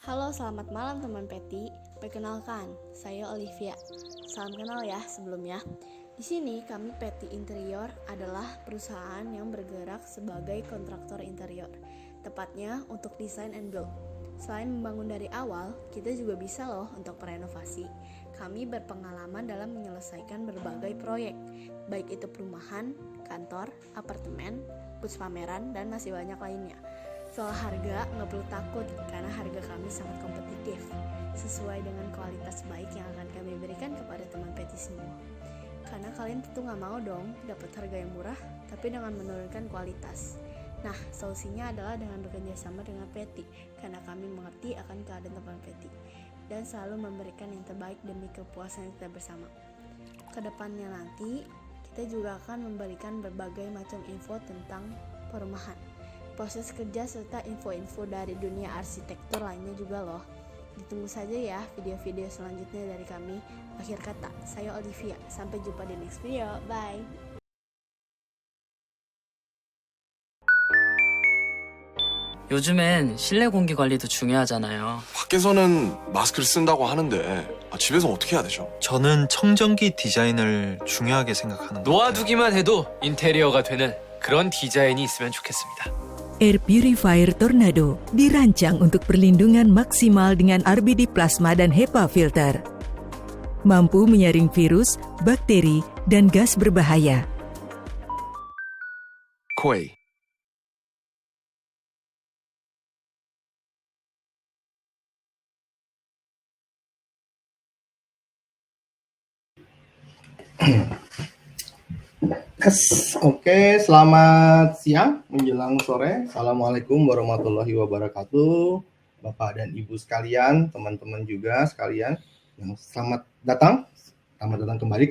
Halo, selamat malam teman Peti. Perkenalkan, saya Olivia. Salam kenal ya sebelumnya. Di sini kami Peti Interior adalah perusahaan yang bergerak sebagai kontraktor interior, tepatnya untuk desain and build. Selain membangun dari awal, kita juga bisa loh untuk renovasi. Kami berpengalaman dalam menyelesaikan berbagai proyek, baik itu perumahan, kantor, apartemen, bus pameran, dan masih banyak lainnya. Soal harga, nggak perlu takut karena harga kami sangat kompetitif, sesuai dengan kualitas baik yang akan kami berikan kepada teman Peti semua. Karena kalian tentu nggak mau dong dapat harga yang murah, tapi dengan menurunkan kualitas. Nah, solusinya adalah dengan bekerja sama dengan Peti, karena kami mengerti akan keadaan teman Peti, dan selalu memberikan yang terbaik demi kepuasan kita bersama. Kedepannya nanti, kita juga akan memberikan berbagai macam info tentang perumahan, proses kerja serta info-info dari dunia arsitektur lainnya juga loh. Ditunggu saja ya video-video selanjutnya dari kami. Akhir kata, saya Olivia. Sampai jumpa di next video. Bye. 요즘엔 실내 공기 관리도 중요하잖아요. 밖에서는 마스크를 쓴다고 하는데 집에서 어떻게 해야 되죠? 저는 청정기 디자인을 중요하게 생각하는 것 같아요. 놓아두기만 해도 인테리어가 되는 그런 디자인이 있으면 좋겠습니다. Air Purifier Tornado dirancang untuk perlindungan maksimal dengan RBD plasma dan HEPA filter. Mampu menyaring virus, bakteri, dan gas berbahaya. 코웨이. Oke, selamat siang menjelang sore. Assalamualaikum warahmatullahi wabarakatuh, Bapak dan Ibu sekalian, teman-teman juga sekalian. Selamat datang kembali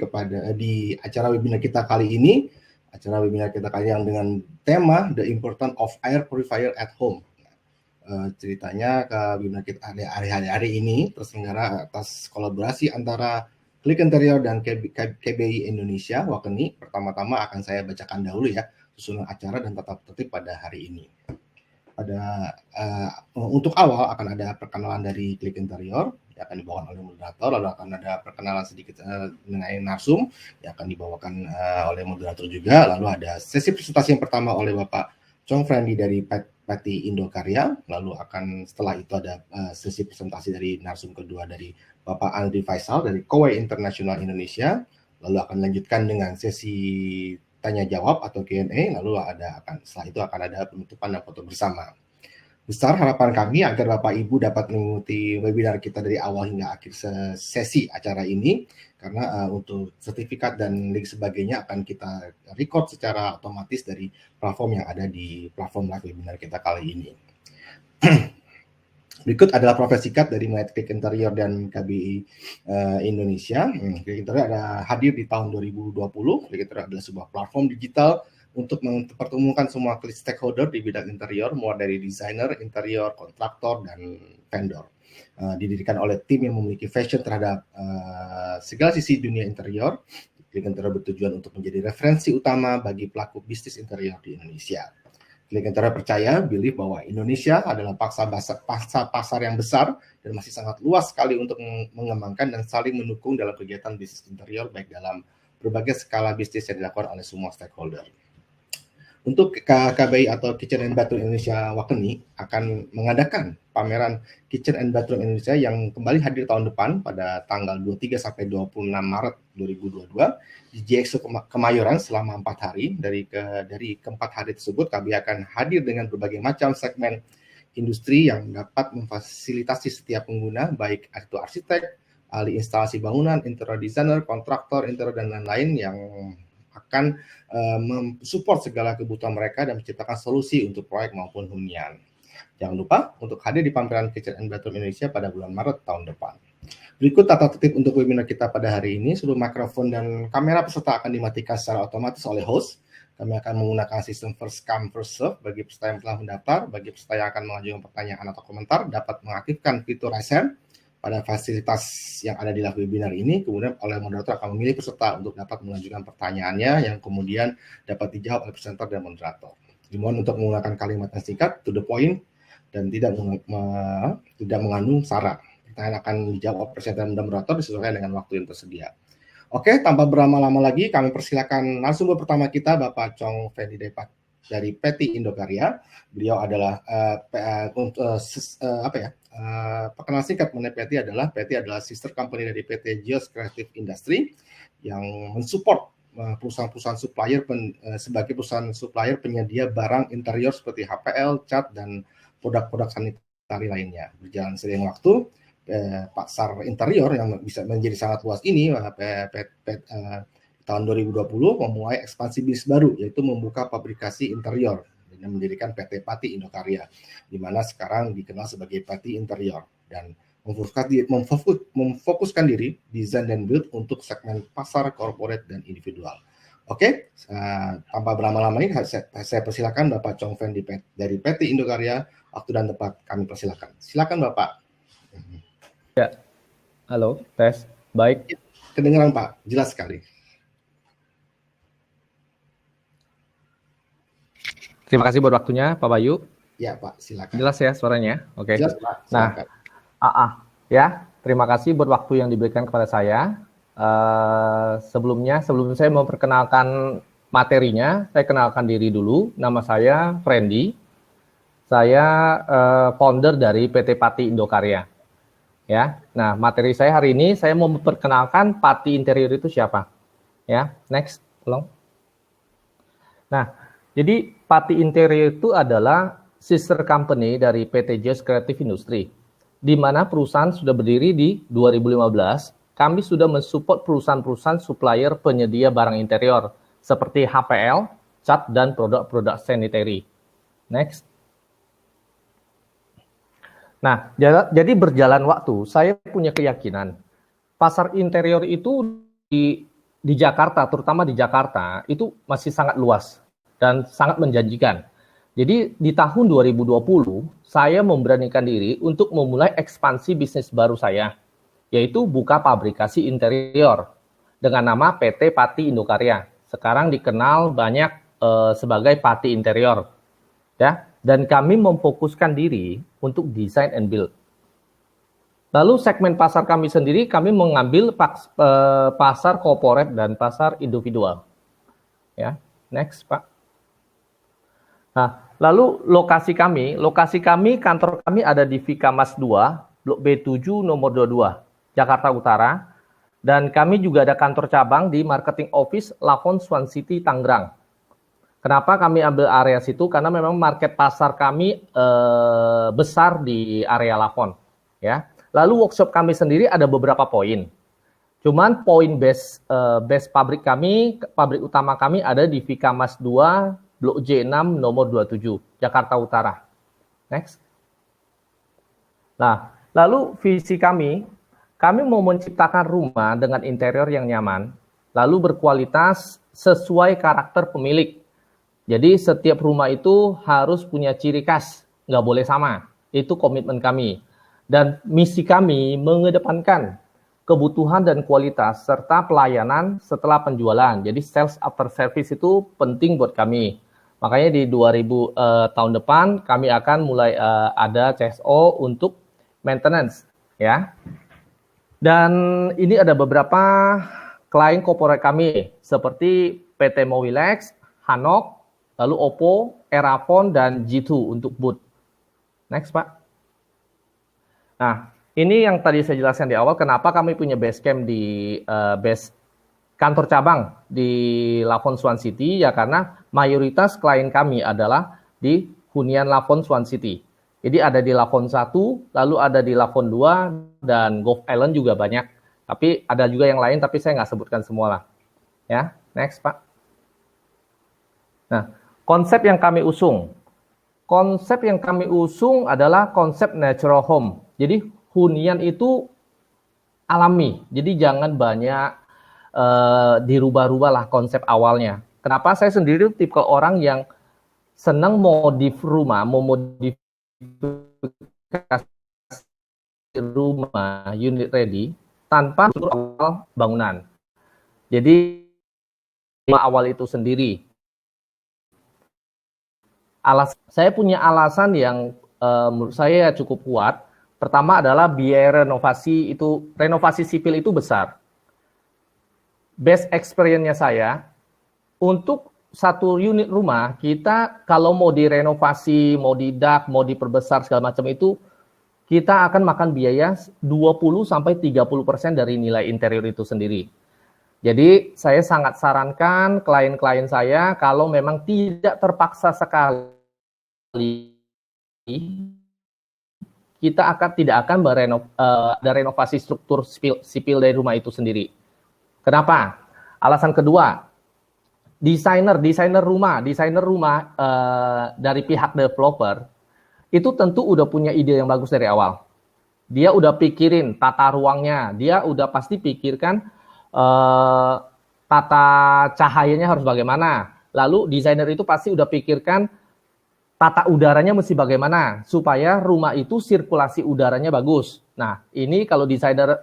di acara webinar kita kali ini. Acara webinar kita kali yang dengan tema The Importance of Air Purifier at Home. Ceritanya webinar kita hari ini terselenggara atas kolaborasi antara Klik Interior dan KBI Indonesia Wakeni. Pertama-tama akan saya bacakan dahulu ya susunan acara dan tata tertib pada hari ini. Untuk awal akan ada perkenalan dari Klik Interior yang akan dibawakan oleh moderator, lalu akan ada perkenalan sedikit mengenai narsum yang akan dibawakan oleh moderator juga, lalu ada sesi presentasi yang pertama oleh Bapak Chong Friendly dari Peti Indokarya, lalu akan setelah itu ada sesi presentasi dari narsum kedua dari Bapak Andri Faisal dari Kowe International Indonesia, lalu akan lanjutkan dengan sesi tanya jawab atau Q&A, lalu setelah itu akan ada penutupan dan foto bersama. Besar harapan kami agar Bapak Ibu dapat mengikuti webinar kita dari awal hingga akhir sesi acara ini, karena untuk sertifikat dan link sebagainya akan kita record secara otomatis dari platform yang ada di platform live webinar kita kali ini. Berikut adalah profil singkat dari Klik Interior dan KBI Indonesia. Klik Interior ada hadir di tahun 2020. Klik Interior adalah sebuah platform digital untuk mempertemukan semua stakeholder di bidang interior, mulai dari desainer, interior, kontraktor, dan vendor. Didirikan oleh tim yang memiliki passion terhadap segala sisi dunia interior. Klik Interior bertujuan untuk menjadi referensi utama bagi pelaku bisnis interior di Indonesia. Klik Interior percaya, believe bahwa Indonesia adalah pasar yang besar dan masih sangat luas sekali untuk mengembangkan dan saling mendukung dalam kegiatan bisnis interior, baik dalam berbagai skala bisnis yang dilakukan oleh semua stakeholder. Untuk KBI atau Kitchen and Bathroom Indonesia Wakeni akan mengadakan pameran Kitchen and Bathroom Indonesia yang kembali hadir tahun depan pada tanggal 23 sampai 26 Maret 2022 di GXO Kemayoran selama 4 hari. Dari keempat hari tersebut kami akan hadir dengan berbagai macam segmen industri yang dapat memfasilitasi setiap pengguna, baik itu arsitek, ahli instalasi bangunan, interior designer, kontraktor interior, dan lain-lain yang akan mensupport segala kebutuhan mereka dan menciptakan solusi untuk proyek maupun hunian. Jangan lupa untuk hadir di pameran Kitchen and Bathroom Indonesia pada bulan Maret tahun depan. Berikut tata tertib untuk webinar kita pada hari ini. Seluruh mikrofon dan kamera peserta akan dimatikan secara otomatis oleh host. Kami akan menggunakan sistem first come first serve bagi peserta yang telah mendaftar. Bagi peserta yang akan mengajukan pertanyaan atau komentar dapat mengaktifkan fitur raise hand pada fasilitas yang ada di live webinar ini. Kemudian oleh moderator akan memilih peserta untuk dapat mengajukan pertanyaannya yang kemudian dapat dijawab oleh presenter dan moderator. Dimohon untuk menggunakan kalimat yang singkat, to the point, dan tidak mengandung sara. Pertanyaan akan dijawab presenter dan moderator disesuaikan dengan waktu yang tersedia. Oke, tanpa berlama-lama lagi, kami persilakan narasumber pertama kita, Bapak Chong Fendi Depak dari PT Indokarya. Beliau adalah perkenalan singkat mengenai PT adalah sister company dari PT Geos Creative Industry yang mensupport perusahaan-perusahaan supplier sebagai perusahaan supplier penyedia barang interior seperti HPL, cat, dan produk-produk sanitari lainnya. Berjalan seiring waktu, pasar interior yang bisa menjadi sangat luas ini tahun 2020 memulai ekspansi bisnis baru, yaitu membuka pabrikasi interior dan mendirikan PT Pati Indokarya, di mana sekarang dikenal sebagai Pati Interior, dan memfokuskan diri desain dan build untuk segmen pasar corporate dan individual. Oke, tanpa berlama-lama ini saya persilakan Bapak Chong Fendi dari PT Indokarya. Waktu dan tempat kami persilakan. Silakan Bapak. Ya, halo, tes, baik. Kedengaran Pak, jelas sekali. Terima kasih buat waktunya, Pak Bayu. Ya Pak, silakan. Jelas ya suaranya? Oke. Jelas Pak, silakan. Nah, ya, terima kasih buat waktu yang diberikan kepada saya. Sebelum saya mau perkenalkan materinya, saya kenalkan diri dulu. Nama saya Fendi. Saya founder dari PT Pati Indokarya. Ya, nah materi saya hari ini saya mau memperkenalkan Pati Interior itu siapa. Ya, next, tolong. Nah, jadi Pati Interior itu adalah sister company dari PT Geos Creative Industry, di mana perusahaan sudah berdiri di 2015. Kami sudah mensupport perusahaan-perusahaan supplier penyedia barang interior seperti HPL, cat, dan produk-produk sanitary. Next. Nah, jadi berjalan waktu, saya punya keyakinan pasar interior itu di Jakarta, terutama di Jakarta, itu masih sangat luas dan sangat menjanjikan. Jadi di tahun 2020, saya memberanikan diri untuk memulai ekspansi bisnis baru saya, yaitu buka pabrikasi interior dengan nama PT Pati Indokarya. Sekarang dikenal banyak sebagai Pati Interior. Ya. Dan kami memfokuskan diri untuk design and build. Lalu segmen pasar kami sendiri, kami mengambil pasar corporate dan pasar individual. Ya, next Pak. Nah, lalu lokasi kami, kantor kami ada di Vikamas 2, Blok B7 nomor 22, Jakarta Utara. Dan kami juga ada kantor cabang di Marketing Office Lafon Swan City, Tangerang. Kenapa kami ambil area situ? Karena memang market pasar kami besar di area Lafon. Ya. Lalu workshop kami sendiri ada beberapa poin. Cuman poin base pabrik utama kami ada di Vikamas 2, Blok J6 nomor 27, Jakarta Utara. Next. Nah, lalu visi kami mau menciptakan rumah dengan interior yang nyaman, lalu berkualitas sesuai karakter pemilik. Jadi setiap rumah itu harus punya ciri khas, nggak boleh sama. Itu komitmen kami. Dan misi kami mengedepankan kebutuhan dan kualitas serta pelayanan setelah penjualan. Jadi sales after service itu penting buat kami. Makanya di 2000 tahun depan kami akan mulai ada CSO untuk maintenance, ya. Dan ini ada beberapa klien corporate kami seperti PT Mowilex, Hanok, lalu Oppo, Erafon, dan G2 untuk boot. Next, Pak. Nah, ini yang tadi saya jelaskan di awal, kenapa kami punya base camp di kantor cabang di Lafon Swan City, ya karena mayoritas klien kami adalah di hunian Lafon Swan City. Jadi ada di Lafon 1, lalu ada di Lafon 2, dan Gulf Island juga banyak. Tapi ada juga yang lain, tapi saya nggak sebutkan semua lah. Ya, next, Pak. Nah, konsep yang kami usung adalah konsep natural home. Jadi hunian itu alami. Jadi jangan banyak dirubah-rubah lah konsep awalnya. Kenapa? Saya sendiri tipe orang yang senang modif rumah, memodifikasi rumah unit ready tanpa awal bangunan. Jadi awal itu sendiri. Saya punya alasan yang menurut saya cukup kuat. Pertama adalah biaya renovasi sipil itu besar. Best experience-nya saya, untuk satu unit rumah, kita kalau mau direnovasi, mau didak, mau diperbesar segala macam itu, kita akan makan biaya 20-30% dari nilai interior itu sendiri. Jadi saya sangat sarankan klien-klien saya kalau memang tidak terpaksa sekali, kita tidak akan renovasi struktur sipil dari rumah itu sendiri. Kenapa? Alasan kedua, desainer rumah dari pihak developer itu tentu udah punya ide yang bagus dari awal. Dia udah pikirin tata ruangnya, dia udah pasti pikirkan tata cahayanya harus bagaimana. Lalu desainer itu pasti udah pikirkan tata udaranya mesti bagaimana supaya rumah itu sirkulasi udaranya bagus. Nah, ini kalau desainer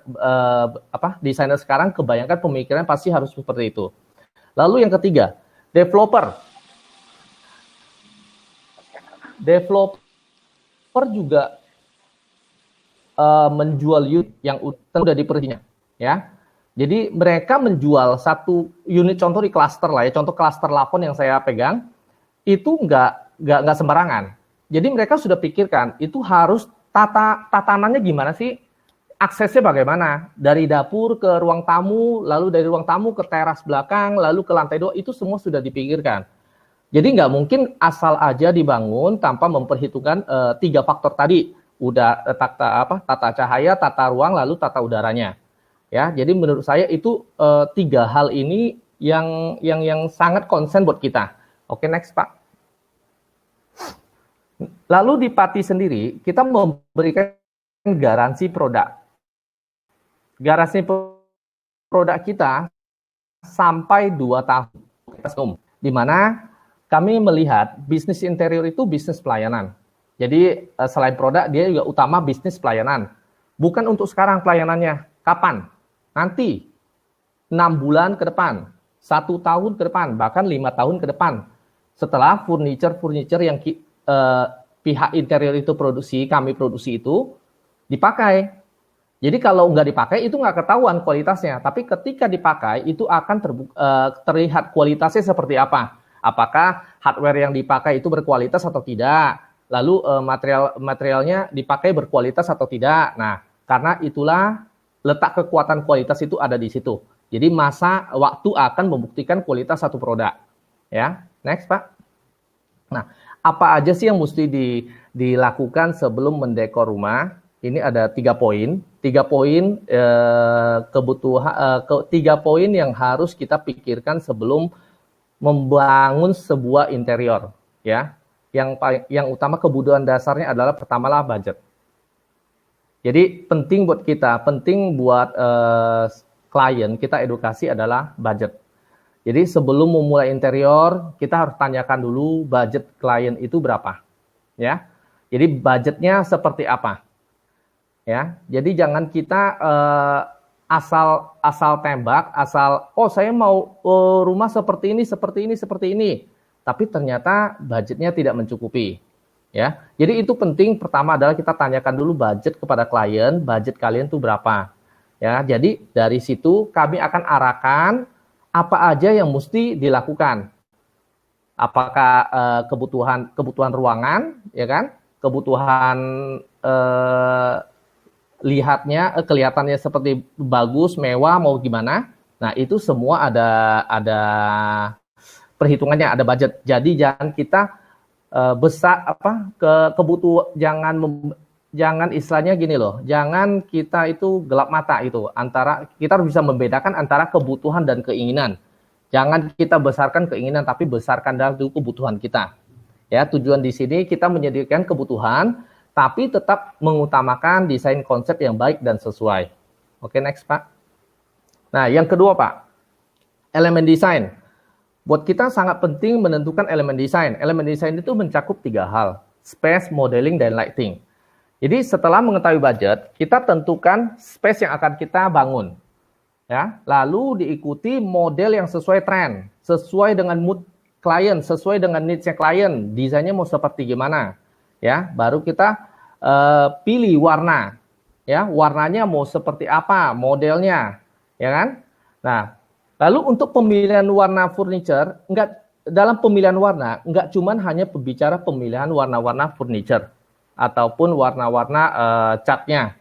sekarang kebanyakan pemikiran pasti harus seperti itu. Lalu yang ketiga, developer juga menjual unit yang udah diperhatikan, ya. Jadi mereka menjual satu unit, contoh di klaster lah ya, contoh klaster Lafon yang saya pegang itu nggak sembarangan. Jadi mereka sudah pikirkan itu harus tatanannya gimana sih, aksesnya bagaimana, dari dapur ke ruang tamu, lalu dari ruang tamu ke teras belakang, lalu ke lantai 2, itu semua sudah dipikirkan. Jadi nggak mungkin asal aja dibangun tanpa memperhitungkan 3 faktor tadi, udah tata cahaya, tata ruang, lalu tata udaranya. Ya, jadi menurut saya itu 3 hal ini yang sangat konsen buat kita. Oke, next Pak. Lalu di Pati sendiri, kita memberikan garansi produk. Garansi produk kita sampai 2 tahun. Di mana kami melihat bisnis interior itu bisnis pelayanan. Jadi selain produk, dia juga utama bisnis pelayanan. Bukan untuk sekarang pelayanannya. Kapan? Nanti. 6 bulan ke depan. 1 tahun ke depan. Bahkan 5 tahun ke depan. Setelah furniture yang pihak interior itu kami produksi itu dipakai. Jadi kalau nggak dipakai itu nggak ketahuan kualitasnya. Tapi ketika dipakai itu akan terlihat kualitasnya seperti apa. Apakah hardware yang dipakai itu berkualitas atau tidak. Lalu materialnya dipakai berkualitas atau tidak. Nah, karena itulah letak kekuatan kualitas itu ada di situ. Jadi masa waktu akan membuktikan kualitas satu produk. Ya, next Pak. Nah, apa aja sih yang mesti dilakukan sebelum mendekor rumah? Ini ada 3 poin. 3 poin kebutuhan, 3 poin yang harus kita pikirkan sebelum membangun sebuah interior. Ya, yang utama kebutuhan dasarnya adalah pertamalah budget. Jadi penting buat kita, penting buat klien kita edukasi adalah budget. Jadi sebelum memulai interior, kita harus tanyakan dulu budget klien itu berapa, ya. Jadi budgetnya seperti apa, ya. Jadi jangan kita asal tembak, saya mau rumah seperti ini, tapi ternyata budgetnya tidak mencukupi, ya. Jadi itu penting. Pertama adalah kita tanyakan dulu budget kepada klien, budget kalian tuh berapa, ya. Jadi dari situ kami akan arahkan apa aja yang mesti dilakukan. Apakah kebutuhan ruangan, ya kan? Kebutuhan kelihatannya seperti bagus, mewah, mau gimana? Nah, itu semua ada perhitungannya, ada budget. Jadi jangan kita jangan istilahnya gini loh, jangan kita itu gelap mata itu, kita harus bisa membedakan antara kebutuhan dan keinginan. Jangan kita besarkan keinginan, tapi besarkan dulu kebutuhan kita. Ya, tujuan di sini kita menyediakan kebutuhan, tapi tetap mengutamakan desain konsep yang baik dan sesuai. Oke, next Pak. Nah, yang kedua Pak, elemen desain. Buat kita sangat penting menentukan elemen desain. Elemen desain itu mencakup 3 hal, space, modeling, dan lighting. Jadi setelah mengetahui budget, kita tentukan space yang akan kita bangun. Ya, lalu diikuti model yang sesuai tren, sesuai dengan mood klien, sesuai dengan needs-nya klien, desainnya mau seperti gimana. ya. Baru kita pilih warna, ya. Warnanya mau seperti apa, modelnya, ya kan? Nah, lalu untuk pemilihan warna furniture, dalam pemilihan warna enggak cuman hanya berbicara pemilihan warna-warna furniture ataupun warna-warna catnya,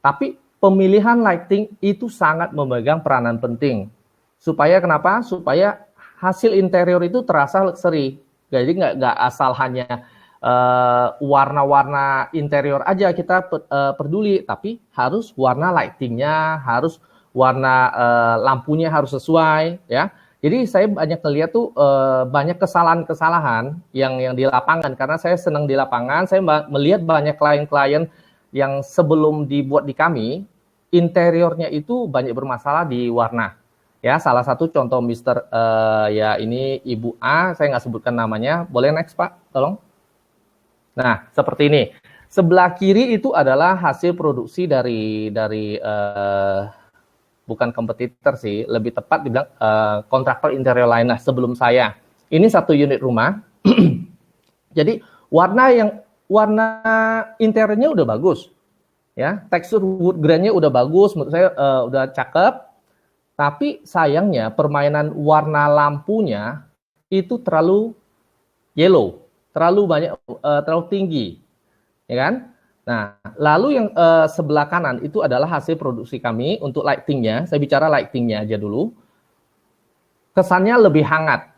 tapi pemilihan lighting itu sangat memegang peranan penting. Supaya kenapa? Supaya hasil interior itu terasa luxury. Jadi nggak asal hanya warna-warna interior aja kita peduli, tapi harus warna lightingnya, harus warna lampunya harus sesuai, ya. Jadi saya banyak melihat tuh banyak kesalahan-kesalahan yang di lapangan, karena saya senang di lapangan. Saya melihat banyak klien-klien yang sebelum dibuat di kami, interiornya itu banyak bermasalah di warna. Ya, salah satu contoh Mister ya ini Ibu A, saya nggak sebutkan namanya. Boleh next Pak, tolong. Nah, seperti ini. Sebelah kiri itu adalah hasil produksi dari bukan kompetitor sih, lebih tepat dibilang kontraktor interior lain lah sebelum saya. Ini satu unit rumah. Jadi warna interiornya udah bagus, ya. Tekstur wood grain-nya udah bagus, menurut saya udah cakep. Tapi sayangnya permainan warna lampunya itu terlalu yellow, terlalu banyak, terlalu tinggi, ya kan? Nah, lalu yang sebelah kanan itu adalah hasil produksi kami untuk lightingnya. Saya bicara lightingnya aja dulu. Kesannya lebih hangat,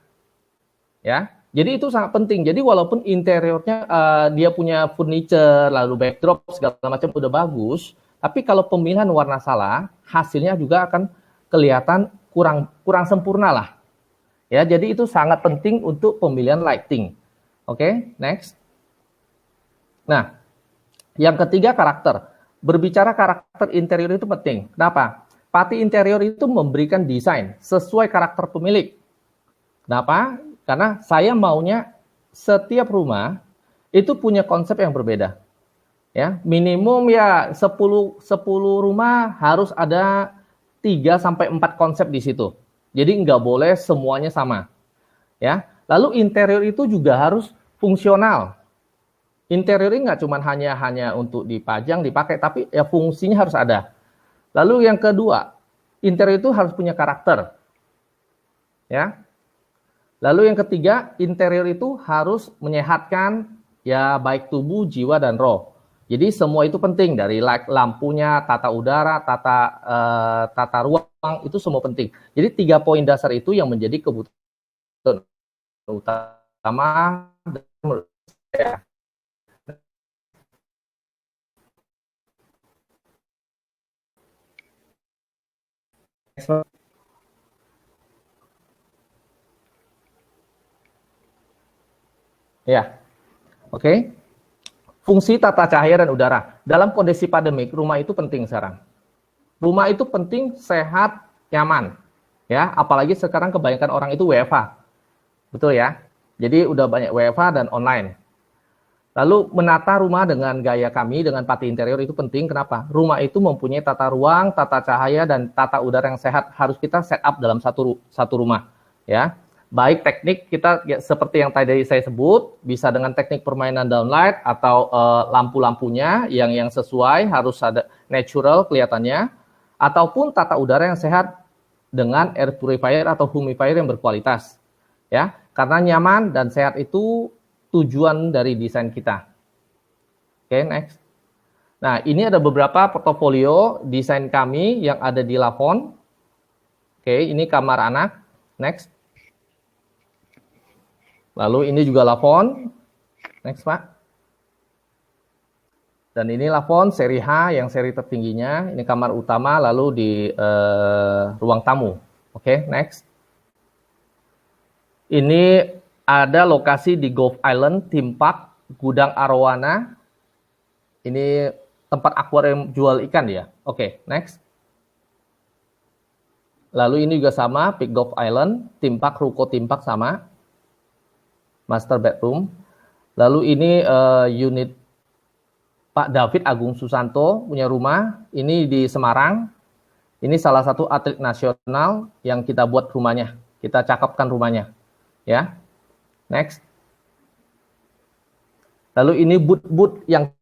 ya. Jadi itu sangat penting. Jadi walaupun interiornya dia punya furniture, lalu backdrop segala macam udah bagus, tapi kalau pemilihan warna salah, hasilnya juga akan kelihatan kurang sempurna lah. Ya, jadi itu sangat penting untuk pemilihan lighting. Oke, next. Nah, yang ketiga karakter. Berbicara karakter interior itu penting. Kenapa? Pati interior itu memberikan desain sesuai karakter pemilik. Kenapa? Karena saya maunya setiap rumah itu punya konsep yang berbeda. Ya, minimum ya 10 rumah harus ada 3 sampai 4 konsep di situ. Jadi nggak boleh semuanya sama. Ya. Lalu interior itu juga harus fungsional. Interior ini nggak cuma hanya untuk dipajang, dipakai, tapi ya fungsinya harus ada. Lalu yang kedua, interior itu harus punya karakter. Ya. Lalu yang ketiga, interior itu harus menyehatkan ya baik tubuh, jiwa dan roh. Jadi semua itu penting, dari lampunya, tata udara, tata ruang, itu semua penting. Jadi 3 poin dasar itu yang menjadi kebutuhan utama menurut saya. Ya, oke. Fungsi tata cahaya dan udara. Dalam kondisi pandemik, rumah itu penting sekarang. Rumah itu penting, sehat, nyaman. Ya, apalagi sekarang kebanyakan orang itu WFH. Betul ya? Jadi udah banyak WFH dan online. Lalu menata rumah dengan gaya kami, dengan Pati Interior itu penting. Kenapa? Rumah itu mempunyai tata ruang, tata cahaya, dan tata udara yang sehat. Harus kita set up dalam satu rumah. Ya. Baik teknik kita ya, seperti yang tadi saya sebut, bisa dengan teknik permainan downlight atau lampu-lampunya yang sesuai, harus ada natural kelihatannya, ataupun tata udara yang sehat dengan air purifier atau humidifier yang berkualitas. Ya, karena nyaman dan sehat itu tujuan dari desain kita. Oke, next. Nah, ini ada beberapa portofolio desain kami yang ada di Lafon. Oke, ini kamar anak. Next. Lalu ini juga Lafon. Next, Pak. Dan ini Lafon seri H yang seri tertingginya. Ini kamar utama, lalu di ruang tamu. Oke, next. Ini ada lokasi di Gulf Island, Theme Park, Gudang Arowana. Ini tempat akuarium jual ikan ya. Oke, next. Lalu ini juga sama, Peak Gulf Island, Theme Park, Ruko Theme Park sama. Master bedroom. Lalu ini unit Pak David Agung Susanto punya rumah. Ini di Semarang. Ini salah satu atlet nasional yang kita buat rumahnya. Kita cakepkan rumahnya. Ya. Next. Lalu ini boot yang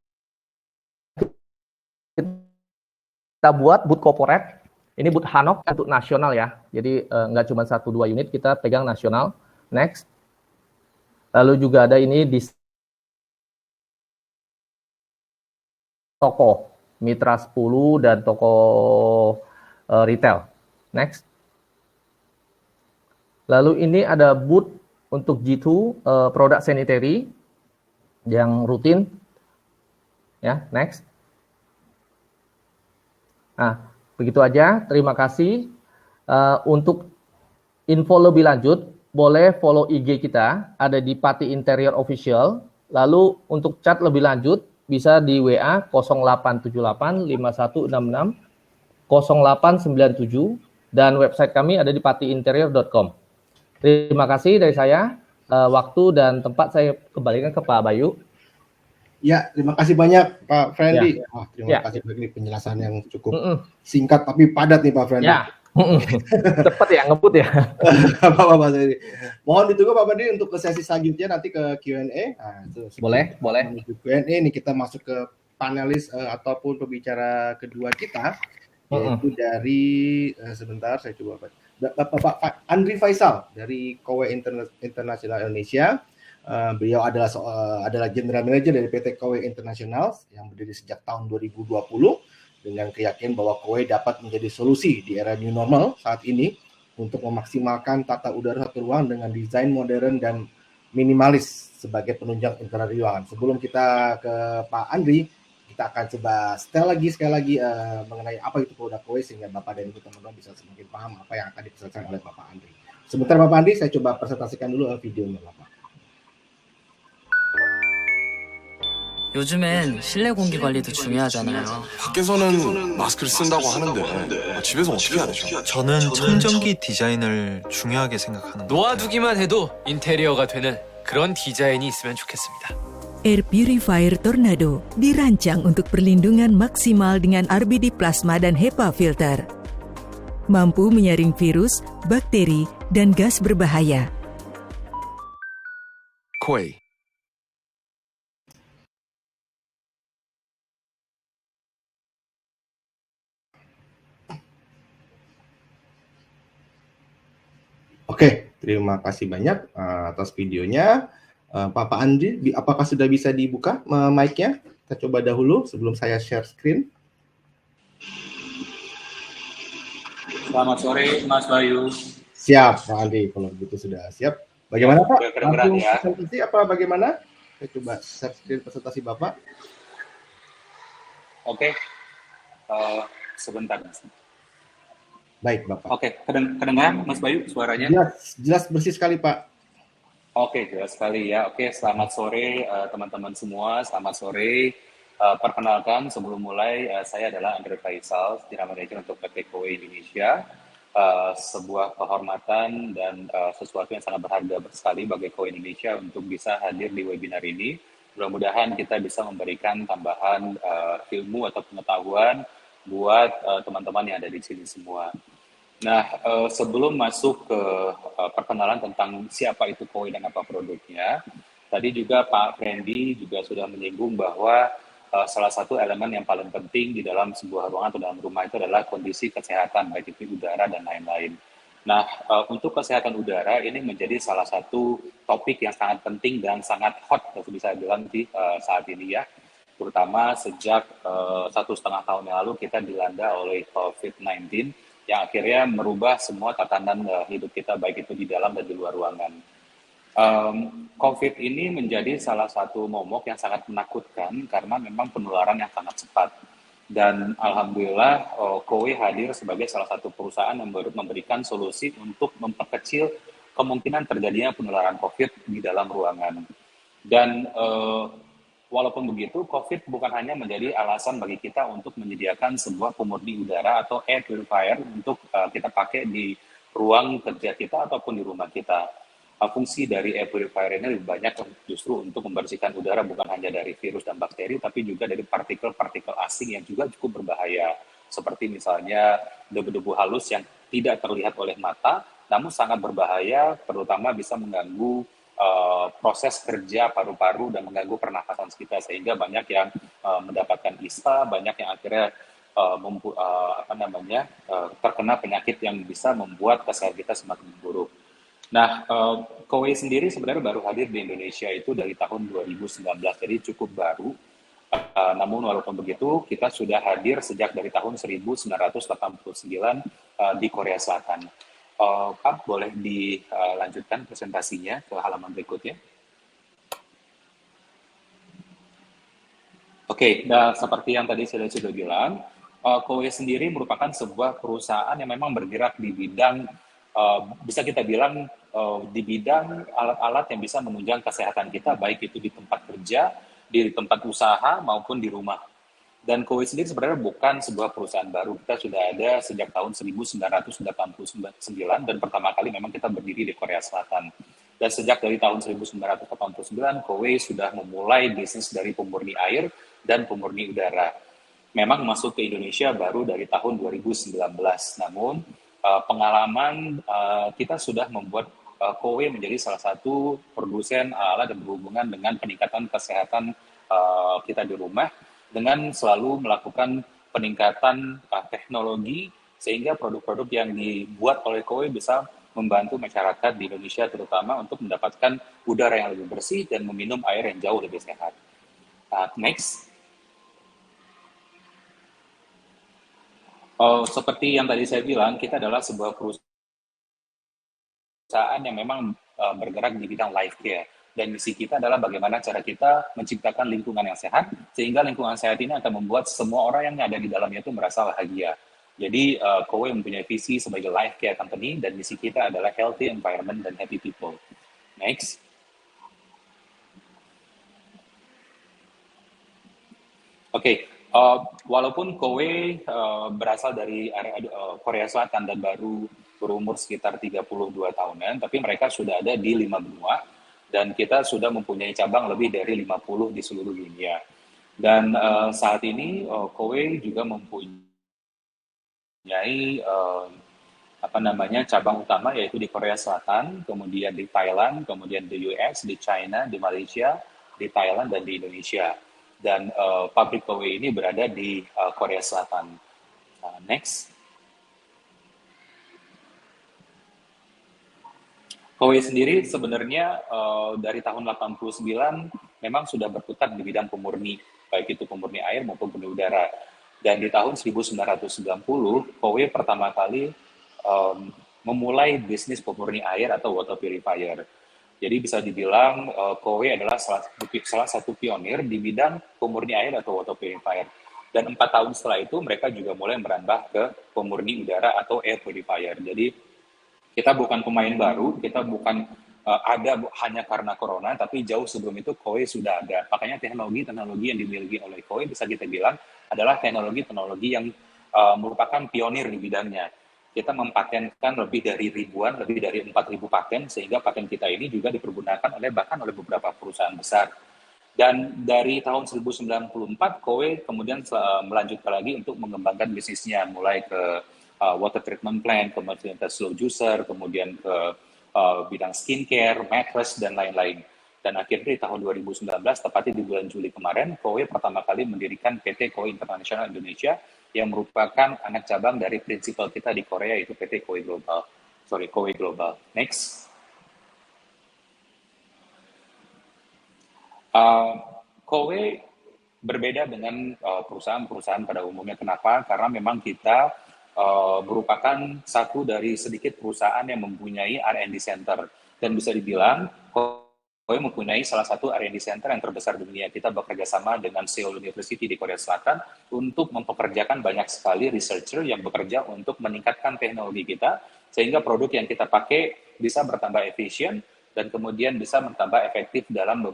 kita buat, boot corporate. Ini boot Hanok untuk nasional ya. Jadi nggak cuma 1-2 unit, kita pegang nasional. Next. Lalu juga ada ini di toko Mitra 10 dan toko retail. Next. Lalu ini ada boot untuk G2 produk sanitary yang rutin. Ya, next. Nah, begitu aja. Terima kasih. Untuk info lebih lanjut, boleh follow IG kita, ada di Pati Interior Official. Lalu untuk chat lebih lanjut, bisa di WA 0878 5166 0897 dan website kami ada di patiinterior.com. Terima kasih dari saya. Waktu dan tempat saya kembalikan ke Pak Bayu. Ya, terima kasih banyak Pak Friendly. Ya. Terima kasih bagi penjelasan yang cukup singkat tapi padat nih Pak Friendly. Ya, cepat ya, ngebut ya. Bapak Friendly. Mohon ditunggu Pak Friendly untuk ke sesi selanjutnya nanti ke Q&A. Nah, boleh. Menuju Q&A ini kita masuk ke panelis ataupun pembicara kedua kita, yaitu dari sebentar saya coba Bapak Andri Faisal dari Kowe International Indonesia. Beliau adalah General Manager dari PT Kowe International yang berdiri sejak tahun 2020 dengan keyakinan bahwa Kowe dapat menjadi solusi di era new normal saat ini untuk memaksimalkan tata udara satu ruang dengan desain modern dan minimalis sebagai penunjang internal ruangan. Sebelum kita ke Pak Andri, kita akan coba sekali lagi mengenai apa itu produk Kowe sehingga Bapak dan Ibu teman-teman bisa semakin paham apa yang akan dipresentasikan oleh Bapak Andri. Sebentar Bapak Andri, saya coba presentasikan dulu videonya Bapak. 요즘엔 실내 공기 관리도 중요하잖아요. 밖에서는 마스크를 쓴다고 하는데 집에서 어떻게 해야 되죠? 저는 청정기 디자인을 중요하게 생각하는 것 같아요. 놓아두기만 해도 인테리어가 되는 그런 디자인이 있으면 좋겠습니다. Air Purifier Tornado dirancang untuk perlindungan maksimal dengan RBD plasma dan HEPA filter. Mampu menyaring virus, bakteri, dan gas berbahaya. 코웨이. Oke, terima kasih banyak atas videonya. Pak Andri, apakah sudah bisa dibuka mic-nya? Kita coba dahulu sebelum saya share screen. Selamat sore, Mas Bayu. Siap, Pak Andri. Kalau begitu sudah siap. Bagaimana, Pak? Kedengeran ya. Presentasi apa bagaimana? Saya coba share screen presentasi Bapak. Oke. Sebentar, Mas. Baik, Bapak. Oke, kedengaran Mas Bayu suaranya? Jelas bersih sekali, Pak. Oke, jelas sekali ya. Oke, selamat sore teman-teman semua. Selamat sore. Perkenalkan, sebelum mulai, saya adalah Andri Faisal, General Manager untuk PT Kowe Indonesia. Sebuah kehormatan dan sesuatu yang sangat berharga sekali bagi Kowe Indonesia untuk bisa hadir di webinar ini. Mudah-mudahan kita bisa memberikan tambahan ilmu atau pengetahuan buat teman-teman yang ada di sini semua. Nah, sebelum masuk ke perkenalan tentang siapa itu Kowe dan apa produknya, tadi juga Pak Friendly juga sudah menyinggung bahwa salah satu elemen yang paling penting di dalam sebuah ruangan atau dalam rumah itu adalah kondisi kesehatan, baik itu udara dan lain-lain. Nah, untuk kesehatan udara ini menjadi salah satu topik yang sangat penting dan sangat hot, kalau bisa bilang di saat ini ya. Terutama sejak 1,5 tahun yang lalu kita dilanda oleh COVID-19 yang akhirnya merubah semua tatanan hidup kita baik itu di dalam dan di luar ruangan. COVID ini menjadi salah satu momok yang sangat menakutkan karena memang penularan yang sangat cepat. Dan alhamdulillah Kowe hadir sebagai salah satu perusahaan yang memberikan solusi untuk memperkecil kemungkinan terjadinya penularan COVID di dalam ruangan. Dan walaupun begitu, COVID bukan hanya menjadi alasan bagi kita untuk menyediakan sebuah pemurni udara atau air purifier untuk kita pakai di ruang kerja kita ataupun di rumah kita. Fungsi dari air purifier ini lebih banyak justru untuk membersihkan udara bukan hanya dari virus dan bakteri, tapi juga dari partikel-partikel asing yang juga cukup berbahaya. Seperti misalnya debu-debu halus yang tidak terlihat oleh mata, namun sangat berbahaya, terutama bisa mengganggu proses kerja paru-paru dan mengganggu pernafasan kita, sehingga banyak yang mendapatkan ispa, banyak yang akhirnya terkena penyakit yang bisa membuat kesehatan kita semakin buruk. Nah, Kowe sendiri sebenarnya baru hadir di Indonesia itu dari tahun 2019, jadi cukup baru. Namun walaupun begitu, kita sudah hadir sejak dari tahun 1989 di Korea Selatan. Pak, boleh dilanjutkan presentasinya ke halaman berikutnya? Oke, nah seperti yang tadi saya sudah bilang, Kowe sendiri merupakan sebuah perusahaan yang memang bergerak di bidang, bisa kita bilang di bidang alat-alat yang bisa menunjang kesehatan kita, baik itu di tempat kerja, di tempat usaha, maupun di rumah. Dan Kowe sendiri sebenarnya bukan sebuah perusahaan baru, kita sudah ada sejak tahun 1989, dan pertama kali memang kita berdiri di Korea Selatan. Dan sejak dari tahun 1989, Kowe sudah memulai bisnis dari pemurni air dan pemurni udara. Memang masuk ke Indonesia baru dari tahun 2019, namun pengalaman kita sudah membuat Kowe menjadi salah satu produsen alat yang berhubungan dengan peningkatan kesehatan kita di rumah, dengan selalu melakukan peningkatan teknologi, sehingga produk-produk yang dibuat oleh Kowe bisa membantu masyarakat di Indonesia terutama untuk mendapatkan udara yang lebih bersih dan meminum air yang jauh lebih sehat. Next. Seperti yang tadi saya bilang, kita adalah sebuah perusahaan yang memang bergerak di bidang life care. Dan misi kita adalah bagaimana cara kita menciptakan lingkungan yang sehat, sehingga lingkungan sehat ini akan membuat semua orang yang ada di dalamnya itu merasa bahagia. Jadi, Kowe mempunyai visi sebagai life care company, dan misi kita adalah healthy environment dan happy people. Next. Oke, walaupun Kowe berasal dari area Korea Selatan dan baru berumur sekitar 32 tahunan, tapi mereka sudah ada di 5 benua, dan kita sudah mempunyai cabang lebih dari 50 di seluruh dunia. Dan saat ini Kowe juga mempunyai cabang utama, yaitu di Korea Selatan, kemudian di Thailand, kemudian di US, di China, di Malaysia, di Thailand, dan di Indonesia. Dan pabrik Kowe ini berada di Korea Selatan. Next. Kowe sendiri sebenarnya dari tahun 89 memang sudah berkutat di bidang pemurni, baik itu pemurni air maupun pemurni udara. Dan di tahun 1990, Kowe pertama kali memulai bisnis pemurni air atau water purifier. Jadi bisa dibilang Kowe adalah salah satu pionir di bidang pemurni air atau water purifier. Dan 4 tahun setelah itu mereka juga mulai merambah ke pemurni udara atau air purifier. Jadi kita bukan pemain baru, kita bukan ada hanya karena corona, tapi jauh sebelum itu Kowe sudah ada. Makanya teknologi yang dimiliki oleh Kowe bisa kita bilang adalah teknologi yang merupakan pionir di bidangnya. Kita mempatenkan lebih dari 4.000 paten, sehingga paten kita ini juga dipergunakan bahkan oleh beberapa perusahaan besar. Dan dari tahun 1994, Kowe kemudian melanjutkan lagi untuk mengembangkan bisnisnya, mulai ke water treatment plant, kemudian ke slow juicer, kemudian ke bidang skincare, mattress, dan lain-lain. Dan akhirnya di tahun 2019, tepatnya di bulan Juli kemarin, Kowe pertama kali mendirikan PT Kowe International Indonesia, yang merupakan anak cabang dari prinsipal kita di Korea, yaitu PT Kowe Global. Kowe Global. Next. Kowe berbeda dengan perusahaan-perusahaan pada umumnya. Kenapa? Karena memang kita merupakan satu dari sedikit perusahaan yang mempunyai R&D center, dan bisa dibilang Kowe mempunyai salah satu R&D center yang terbesar di dunia. Kita bekerja sama dengan Seoul University di Korea Selatan untuk mempekerjakan banyak sekali researcher yang bekerja untuk meningkatkan teknologi kita, sehingga produk yang kita pakai bisa bertambah efisien dan kemudian bisa bertambah efektif dalam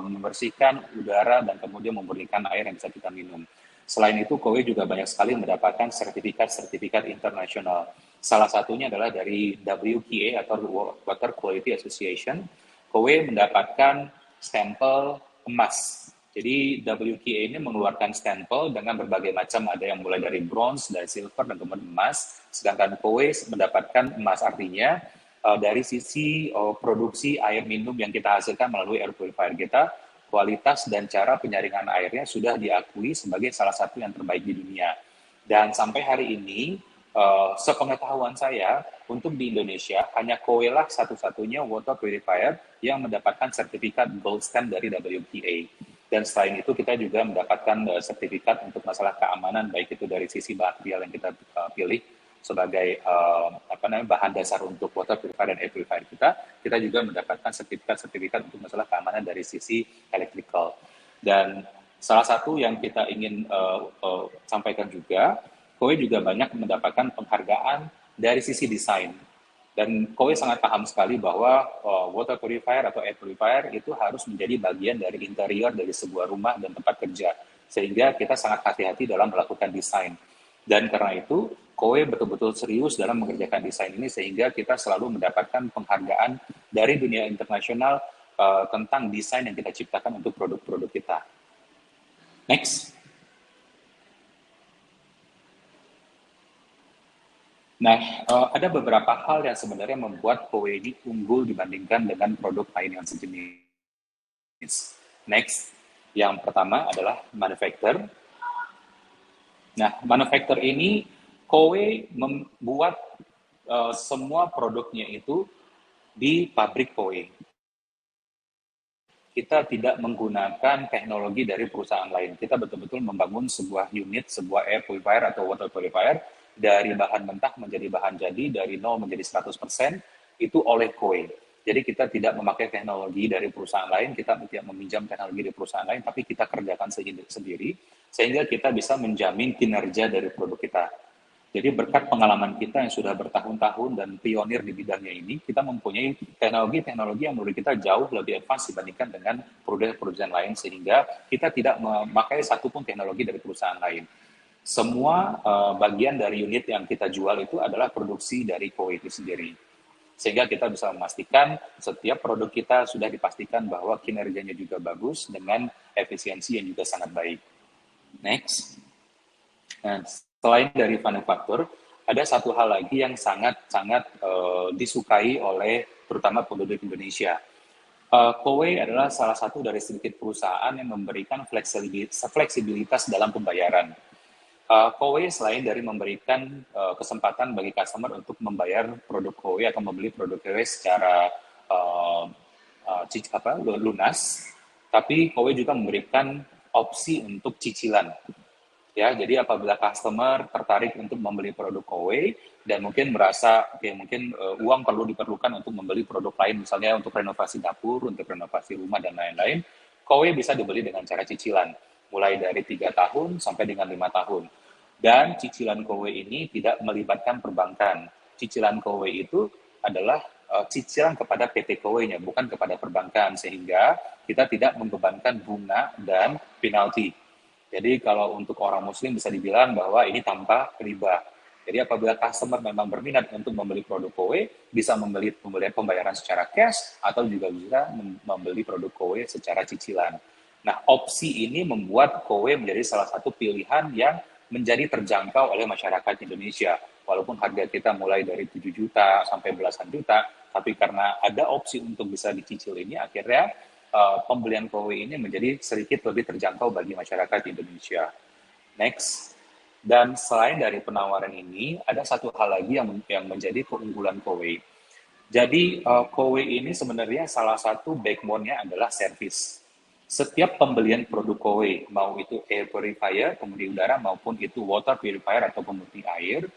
membersihkan udara dan kemudian memurnikan air yang bisa kita minum. Selain itu, Kowe juga banyak sekali mendapatkan sertifikat internasional. Salah satunya adalah dari WQA atau Water Quality Association. Kowe mendapatkan stempel emas. Jadi WQA ini mengeluarkan stempel dengan berbagai macam, ada yang mulai dari bronze, dari silver, dan kemudian emas. Sedangkan Kowe mendapatkan emas, artinya dari sisi produksi air minum yang kita hasilkan melalui air purifier kita, kualitas dan cara penyaringan airnya sudah diakui sebagai salah satu yang terbaik di dunia. Dan sampai hari ini, sepengetahuan saya, untuk di Indonesia, hanya Kowe lah satu-satunya water purifier yang mendapatkan sertifikat Gold Stamp dari WPA. Dan selain itu, kita juga mendapatkan sertifikat untuk masalah keamanan, baik itu dari sisi material yang kita pilih sebagai bahan dasar untuk water purifier dan air purifier kita juga mendapatkan sertifikat untuk masalah keamanan dari sisi electrical. Dan salah satu yang kita ingin sampaikan juga, Kowe juga banyak mendapatkan penghargaan dari sisi desain. Dan Kowe sangat paham sekali bahwa water purifier atau air purifier itu harus menjadi bagian dari interior dari sebuah rumah dan tempat kerja. Sehingga kita sangat hati-hati dalam melakukan desain. Dan karena itu, Kowe betul-betul serius dalam mengerjakan desain ini sehingga kita selalu mendapatkan penghargaan dari dunia internasional tentang desain yang kita ciptakan untuk produk-produk kita. Next. Nah, ada beberapa hal yang sebenarnya membuat Kowe ini unggul dibandingkan dengan produk lain yang sejenis. Next, yang pertama adalah manufacturer. Nah, manufacturer ini Kowe membuat semua produknya itu di pabrik Kowe. Kita tidak menggunakan teknologi dari perusahaan lain. Kita betul-betul membangun sebuah unit, sebuah air purifier atau water purifier dari bahan mentah menjadi bahan jadi, dari 0 menjadi 100%, itu oleh Kowe. Jadi kita tidak memakai teknologi dari perusahaan lain, kita tidak meminjam teknologi dari perusahaan lain, tapi kita kerjakan sendiri, sehingga kita bisa menjamin kinerja dari produk kita. Jadi berkat pengalaman kita yang sudah bertahun-tahun dan pionir di bidangnya ini, kita mempunyai teknologi-teknologi yang menurut kita jauh lebih advance dibandingkan dengan produsen-produsen lain, sehingga kita tidak memakai satupun teknologi dari perusahaan lain. Semua bagian dari unit yang kita jual itu adalah produksi dari Kowe itu sendiri. Sehingga kita bisa memastikan setiap produk kita sudah dipastikan bahwa kinerjanya juga bagus dengan efisiensi yang juga sangat baik. Next. Nah, selain dari manufaktur, ada satu hal lagi yang sangat-sangat disukai oleh terutama penduduk Indonesia. Kowe adalah salah satu dari sedikit perusahaan yang memberikan fleksibilitas dalam pembayaran. Kowe selain dari memberikan kesempatan bagi customer untuk membayar produk Kowe atau membeli produk Kowe secara lunas, tapi Kowe juga memberikan opsi untuk cicilan. Ya, jadi apabila customer tertarik untuk membeli produk Kowe dan mungkin merasa uang perlu diperlukan untuk membeli produk lain, misalnya untuk renovasi dapur, untuk renovasi rumah dan lain-lain, Kowe bisa dibeli dengan cara cicilan, mulai dari 3 tahun sampai dengan 5 tahun. Dan cicilan Kowe ini tidak melibatkan perbankan. Cicilan Kowe itu adalah cicilan kepada PT Kowe-nya, bukan kepada perbankan, sehingga kita tidak membebankan bunga dan penalti. Jadi kalau untuk orang muslim bisa dibilang bahwa ini tanpa riba. Jadi apabila customer memang berminat untuk membeli produk Kowe, bisa membeli pembayaran secara cash atau juga bisa membeli produk Kowe secara cicilan. Nah, opsi ini membuat Kowe menjadi salah satu pilihan yang menjadi terjangkau oleh masyarakat Indonesia. Walaupun harga kita mulai dari 7 juta sampai belasan juta, tapi karena ada opsi untuk bisa dicicil ini, akhirnya pembelian Kowe ini menjadi sedikit lebih terjangkau bagi masyarakat Indonesia. Next. Dan selain dari penawaran ini, ada satu hal lagi yang menjadi keunggulan Kowe. Jadi Kowe ini sebenarnya salah satu backbone-nya adalah service. Setiap pembelian produk Kowe, mau itu air purifier, pemurni udara, maupun itu water purifier atau pemurni air,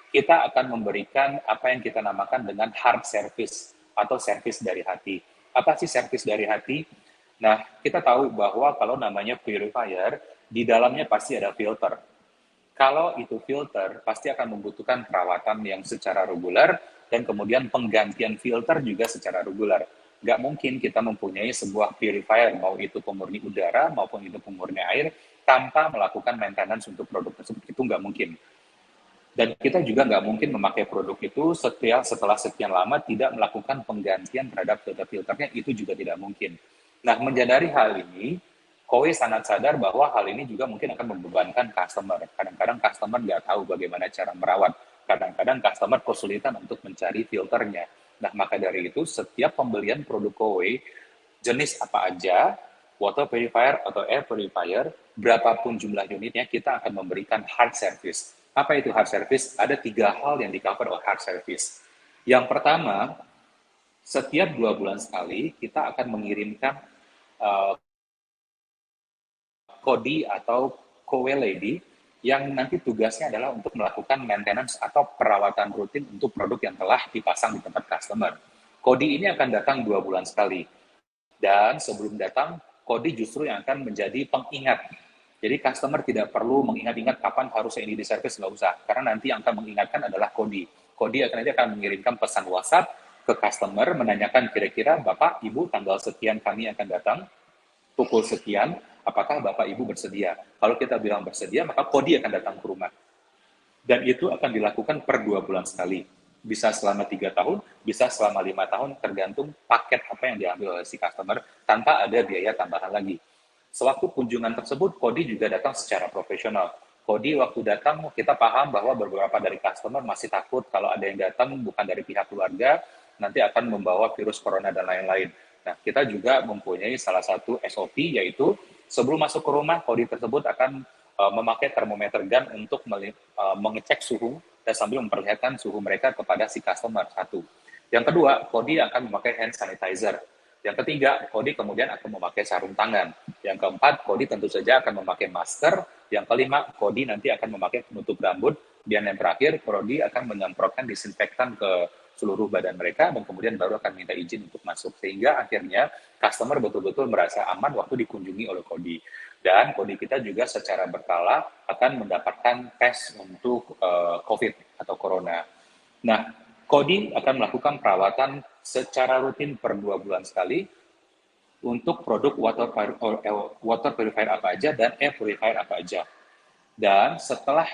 kita akan memberikan apa yang kita namakan dengan hard service atau service dari hati. Apa sih service dari hati? Nah, kita tahu bahwa kalau namanya purifier, di dalamnya pasti ada filter. Kalau itu filter, pasti akan membutuhkan perawatan yang secara reguler, dan kemudian penggantian filter juga secara reguler. Nggak mungkin kita mempunyai sebuah purifier, mau itu pemurni udara maupun itu pemurni air, tanpa melakukan maintenance untuk produk tersebut. Itu nggak mungkin. Dan kita juga nggak mungkin memakai produk itu setelah sekian lama tidak melakukan penggantian terhadap filter-filternya, itu juga tidak mungkin. Nah, menyadari hal ini, Kowe sangat sadar bahwa hal ini juga mungkin akan membebankan customer. Kadang-kadang customer nggak tahu bagaimana cara merawat. Kadang-kadang customer kesulitan untuk mencari filternya. Nah, maka dari itu setiap pembelian produk Kowei, jenis apa aja, water purifier atau air purifier, berapapun jumlah unitnya, kita akan memberikan hard service. Apa itu hard service? Ada 3 hal yang di-cover oleh hard service. Yang pertama, setiap 2 bulan sekali, kita akan mengirimkan Kodi atau Kowe Lady yang nanti tugasnya adalah untuk melakukan maintenance atau perawatan rutin untuk produk yang telah dipasang di tempat customer. Kodi ini akan datang 2 bulan sekali. Dan sebelum datang, Kodi justru yang akan menjadi pengingat. Jadi customer tidak perlu mengingat-ingat kapan harusnya ini diservis, nggak usah. Karena nanti yang akan mengingatkan adalah Kodi. Kodi akan mengirimkan pesan WhatsApp ke customer, menanyakan kira-kira Bapak, Ibu, tanggal sekian kami akan datang, pukul sekian, apakah Bapak Ibu bersedia? Kalau kita bilang bersedia, maka Kodi akan datang ke rumah. Dan itu akan dilakukan per 2 bulan sekali. Bisa selama 3 tahun, bisa selama 5 tahun, tergantung paket apa yang diambil oleh si customer, tanpa ada biaya tambahan lagi. Sewaktu kunjungan tersebut, Kodi juga datang secara profesional. Kodi waktu datang, kita paham bahwa beberapa dari customer masih takut kalau ada yang datang bukan dari pihak keluarga, nanti akan membawa virus corona dan lain-lain. Nah, kita juga mempunyai salah satu SOP, yaitu sebelum masuk ke rumah, Kodi tersebut akan memakai termometer gun untuk mengecek suhu dan sambil memperlihatkan suhu mereka kepada si customer. 1. Yang kedua, Kodi akan memakai hand sanitizer. Yang ketiga, Kodi kemudian akan memakai sarung tangan. Yang keempat, Kodi tentu saja akan memakai masker. Yang kelima, Kodi nanti akan memakai penutup rambut. Dan yang terakhir, Kodi akan menyemprotkan disinfektan ke seluruh badan mereka dan kemudian baru akan minta izin untuk masuk. Sehingga akhirnya customer betul-betul merasa aman waktu dikunjungi oleh Kodi. Dan Kodi kita juga secara berkala akan mendapatkan tes untuk COVID atau Corona. Nah, Kodi akan melakukan perawatan secara rutin per 2 bulan sekali untuk produk water purifier apa aja dan air purifier apa aja. Dan setelah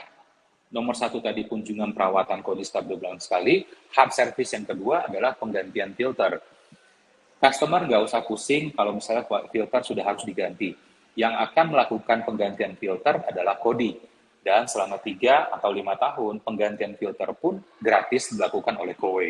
nomor 1 tadi kunjungan perawatan Kodi setiap 2 bulan sekali, hard service yang kedua adalah penggantian filter. Customer nggak usah pusing kalau misalnya filter sudah harus diganti. Yang akan melakukan penggantian filter adalah Kodi. Dan selama 3 atau 5 tahun, penggantian filter pun gratis dilakukan oleh Kowe.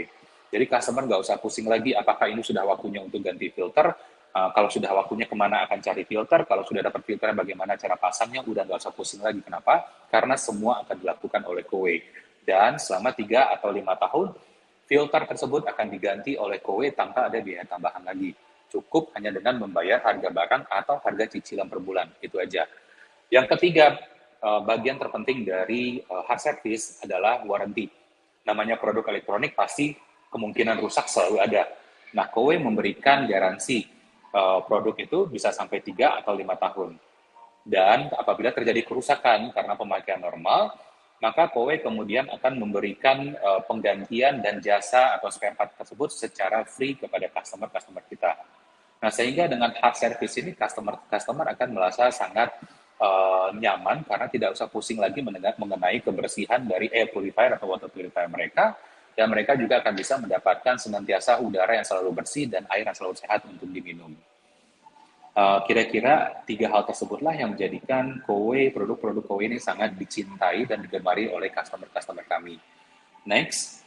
Jadi customer nggak usah pusing lagi apakah ini sudah waktunya untuk ganti filter, kalau sudah waktunya kemana akan cari filter, kalau sudah dapat filter bagaimana cara pasangnya, udah nggak usah pusing lagi. Kenapa? Karena semua akan dilakukan oleh Kowe. Dan selama 3 atau 5 tahun, filter tersebut akan diganti oleh Kowe tanpa ada biaya tambahan lagi. Cukup hanya dengan membayar harga barang atau harga cicilan per bulan. Itu aja. Yang ketiga, bagian terpenting dari hard service adalah warranty. Namanya produk elektronik pasti kemungkinan rusak selalu ada. Nah, Kowe memberikan garansi produk itu bisa sampai 3 atau 5 tahun. Dan apabila terjadi kerusakan karena pemakaian normal, maka Kowe kemudian akan memberikan penggantian dan jasa atau spare part tersebut secara free kepada customer kita. Nah, sehingga dengan hard service ini customer akan merasa sangat nyaman karena tidak usah pusing lagi mengenai kebersihan dari air purifier atau water purifier mereka, dan mereka juga akan bisa mendapatkan senantiasa udara yang selalu bersih dan air yang selalu sehat untuk diminum. Kira-kira 3 hal tersebutlah yang menjadikan produk-produk Kowe ini sangat dicintai dan digemari oleh customer kami. Next.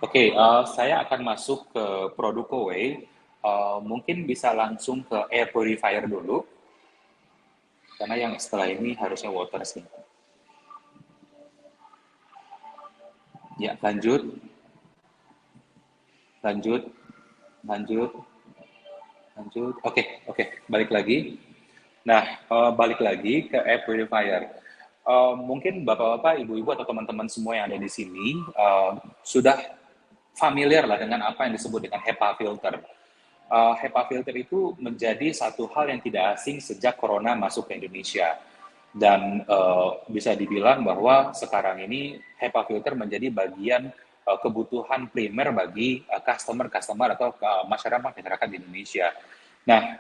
Oke, saya akan masuk ke produk Kowe. Mungkin bisa langsung ke air purifier dulu, karena yang setelah ini harusnya water sih. Ya, lanjut. Oke, balik lagi. Nah, balik lagi ke air purifier. Mungkin bapak-bapak, ibu-ibu atau teman-teman semua yang ada di sini sudah familiar lah dengan apa yang disebut dengan HEPA filter. HEPA filter itu menjadi satu hal yang tidak asing sejak Corona masuk ke Indonesia. Dan bisa dibilang bahwa sekarang ini HEPA filter menjadi bagian kebutuhan primer bagi customer atau masyarakat di Indonesia. Nah,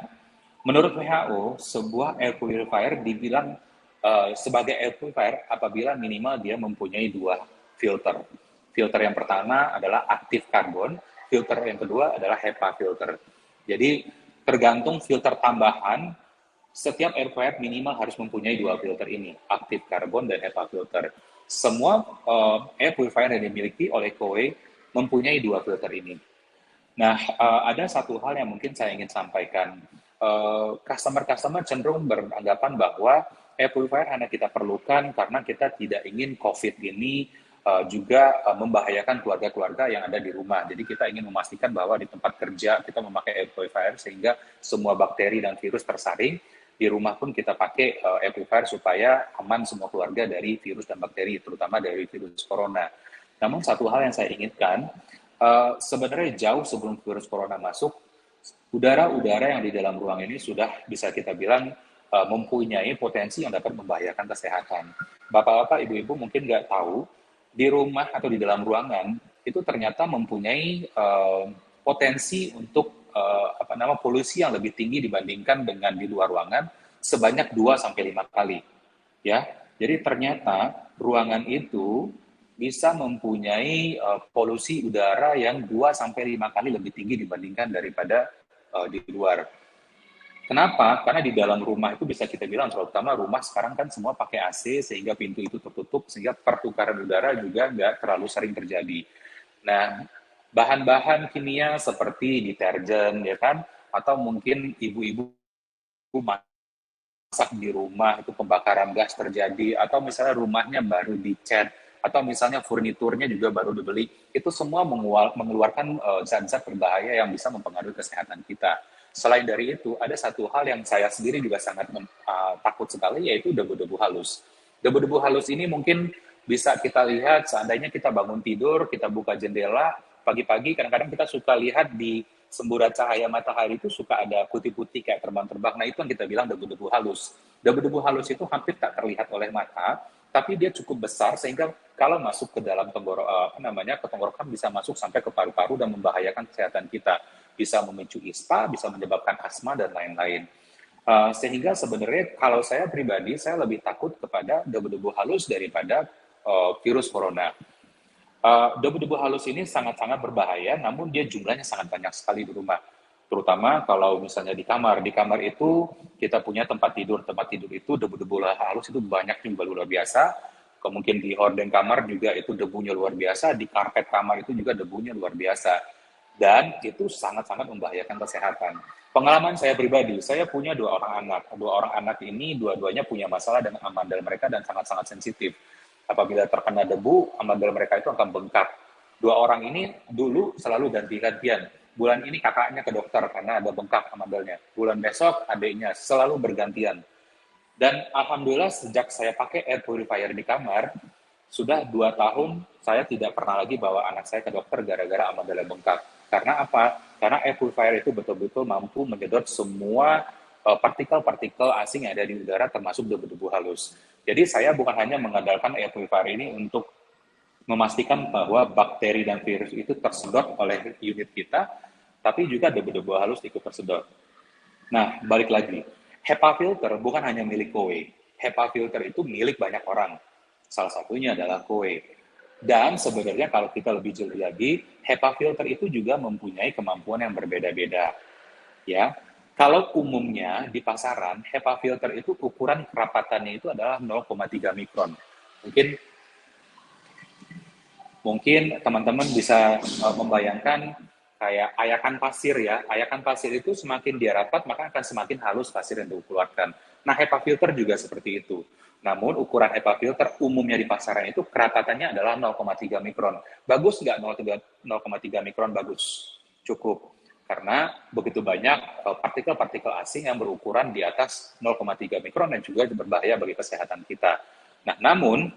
menurut WHO, sebuah air purifier dibilang sebagai air purifier apabila minimal dia mempunyai 2 filter. Filter yang pertama adalah aktif karbon, filter yang kedua adalah HEPA filter. Jadi tergantung filter tambahan, setiap air purifier minimal harus mempunyai 2 filter ini, aktif karbon dan HEPA filter. semua air purifier yang dimiliki oleh Koei mempunyai dua filter ini. Nah, ada satu hal yang mungkin saya ingin sampaikan. Customer-customer cenderung beranggapan bahwa air purifier hanya kita perlukan karena kita tidak ingin COVID ini juga membahayakan keluarga-keluarga yang ada di rumah. Jadi kita ingin memastikan bahwa di tempat kerja kita memakai air purifier sehingga semua bakteri dan virus tersaring. Di rumah pun kita pakai air purifier supaya aman semua keluarga dari virus dan bakteri, terutama dari virus corona. Namun satu hal yang saya inginkan, sebenarnya jauh sebelum virus corona masuk, udara-udara yang di dalam ruang ini sudah bisa kita bilang mempunyai potensi yang dapat membahayakan kesehatan. Bapak-bapak, ibu-ibu mungkin nggak tahu, di rumah atau di dalam ruangan itu ternyata mempunyai potensi untuk polusi yang lebih tinggi dibandingkan dengan di luar ruangan sebanyak 2-5 kali. Ya, jadi ternyata ruangan itu bisa mempunyai polusi udara yang 2-5 kali lebih tinggi dibandingkan daripada di luar. Kenapa? Karena di dalam rumah itu bisa kita bilang, terutama rumah sekarang kan semua pakai AC sehingga pintu itu tertutup, sehingga pertukaran udara juga nggak terlalu sering terjadi. Nah, bahan-bahan kimia seperti deterjen, ya kan, atau mungkin ibu-ibu masak di rumah itu pembakaran gas terjadi, atau misalnya rumahnya baru dicat, atau misalnya furniturnya juga baru dibeli, itu semua mengeluarkan zat-zat berbahaya yang bisa mempengaruhi kesehatan kita. Selain dari itu, ada satu hal yang saya sendiri juga sangat takut sekali, yaitu debu-debu halus. Debu-debu halus ini mungkin bisa kita lihat seandainya kita bangun tidur, kita buka jendela, pagi-pagi kadang-kadang kita suka lihat di semburat cahaya matahari itu suka ada putih-putih kayak terbang-terbang. Nah, itu yang kita bilang debu-debu halus. Debu-debu halus itu hampir tak terlihat oleh mata, tapi dia cukup besar sehingga kalau masuk ke dalam tenggorokan bisa masuk sampai ke paru-paru dan membahayakan kesehatan kita. Bisa memicu ispa, bisa menyebabkan asma, dan lain-lain. Sehingga sebenarnya kalau saya pribadi, saya lebih takut kepada debu-debu halus daripada virus corona. Debu-debu halus ini sangat-sangat berbahaya, namun dia jumlahnya sangat banyak sekali di rumah. Terutama kalau misalnya di kamar. Di kamar itu kita punya tempat tidur itu debu-debu halus itu banyak juga luar biasa. Kemudian di hordeng kamar juga itu debunya luar biasa, di karpet kamar itu juga debunya luar biasa. Dan itu sangat-sangat membahayakan kesehatan. Pengalaman saya pribadi, saya punya 2 orang anak. 2 orang anak ini dua-duanya punya masalah dengan amandel mereka dan sangat-sangat sensitif. Apabila terkena debu, amandel mereka itu akan bengkak. 2 orang ini dulu selalu ganti-gantian. Bulan ini kakaknya ke dokter karena ada bengkak amandelnya. Bulan besok adiknya, selalu bergantian. Dan alhamdulillah sejak saya pakai air purifier di kamar, sudah 2 tahun saya tidak pernah lagi bawa anak saya ke dokter gara-gara amandelnya bengkak. Karena apa? Karena air purifier itu betul-betul mampu menyedot semua partikel-partikel asing yang ada di udara termasuk debu-debu halus. Jadi saya bukan hanya mengandalkan air purifier ini untuk memastikan bahwa bakteri dan virus itu tersedot oleh unit kita, tapi juga debu-debu halus ikut tersedot. Nah, balik lagi. HEPA filter bukan hanya milik Koei. HEPA filter itu milik banyak orang. Salah satunya adalah Koei. Dan sebenarnya kalau kita lebih jeli lagi, HEPA filter itu juga mempunyai kemampuan yang berbeda-beda. Ya, kalau umumnya di pasaran, HEPA filter itu ukuran kerapatannya itu adalah 0,3 mikron. Mungkin teman-teman bisa membayangkan kayak ayakan pasir ya. Ayakan pasir itu semakin dia rapat, maka akan semakin halus pasir yang dikeluarkan. Nah, HEPA filter juga seperti itu. Namun ukuran HEPA filter umumnya di pasaran itu kerapatannya adalah 0,3 mikron. Bagus nggak 0,3 mikron? Bagus, cukup. Karena begitu banyak partikel-partikel asing yang berukuran di atas 0,3 mikron dan juga berbahaya bagi kesehatan kita. Nah, namun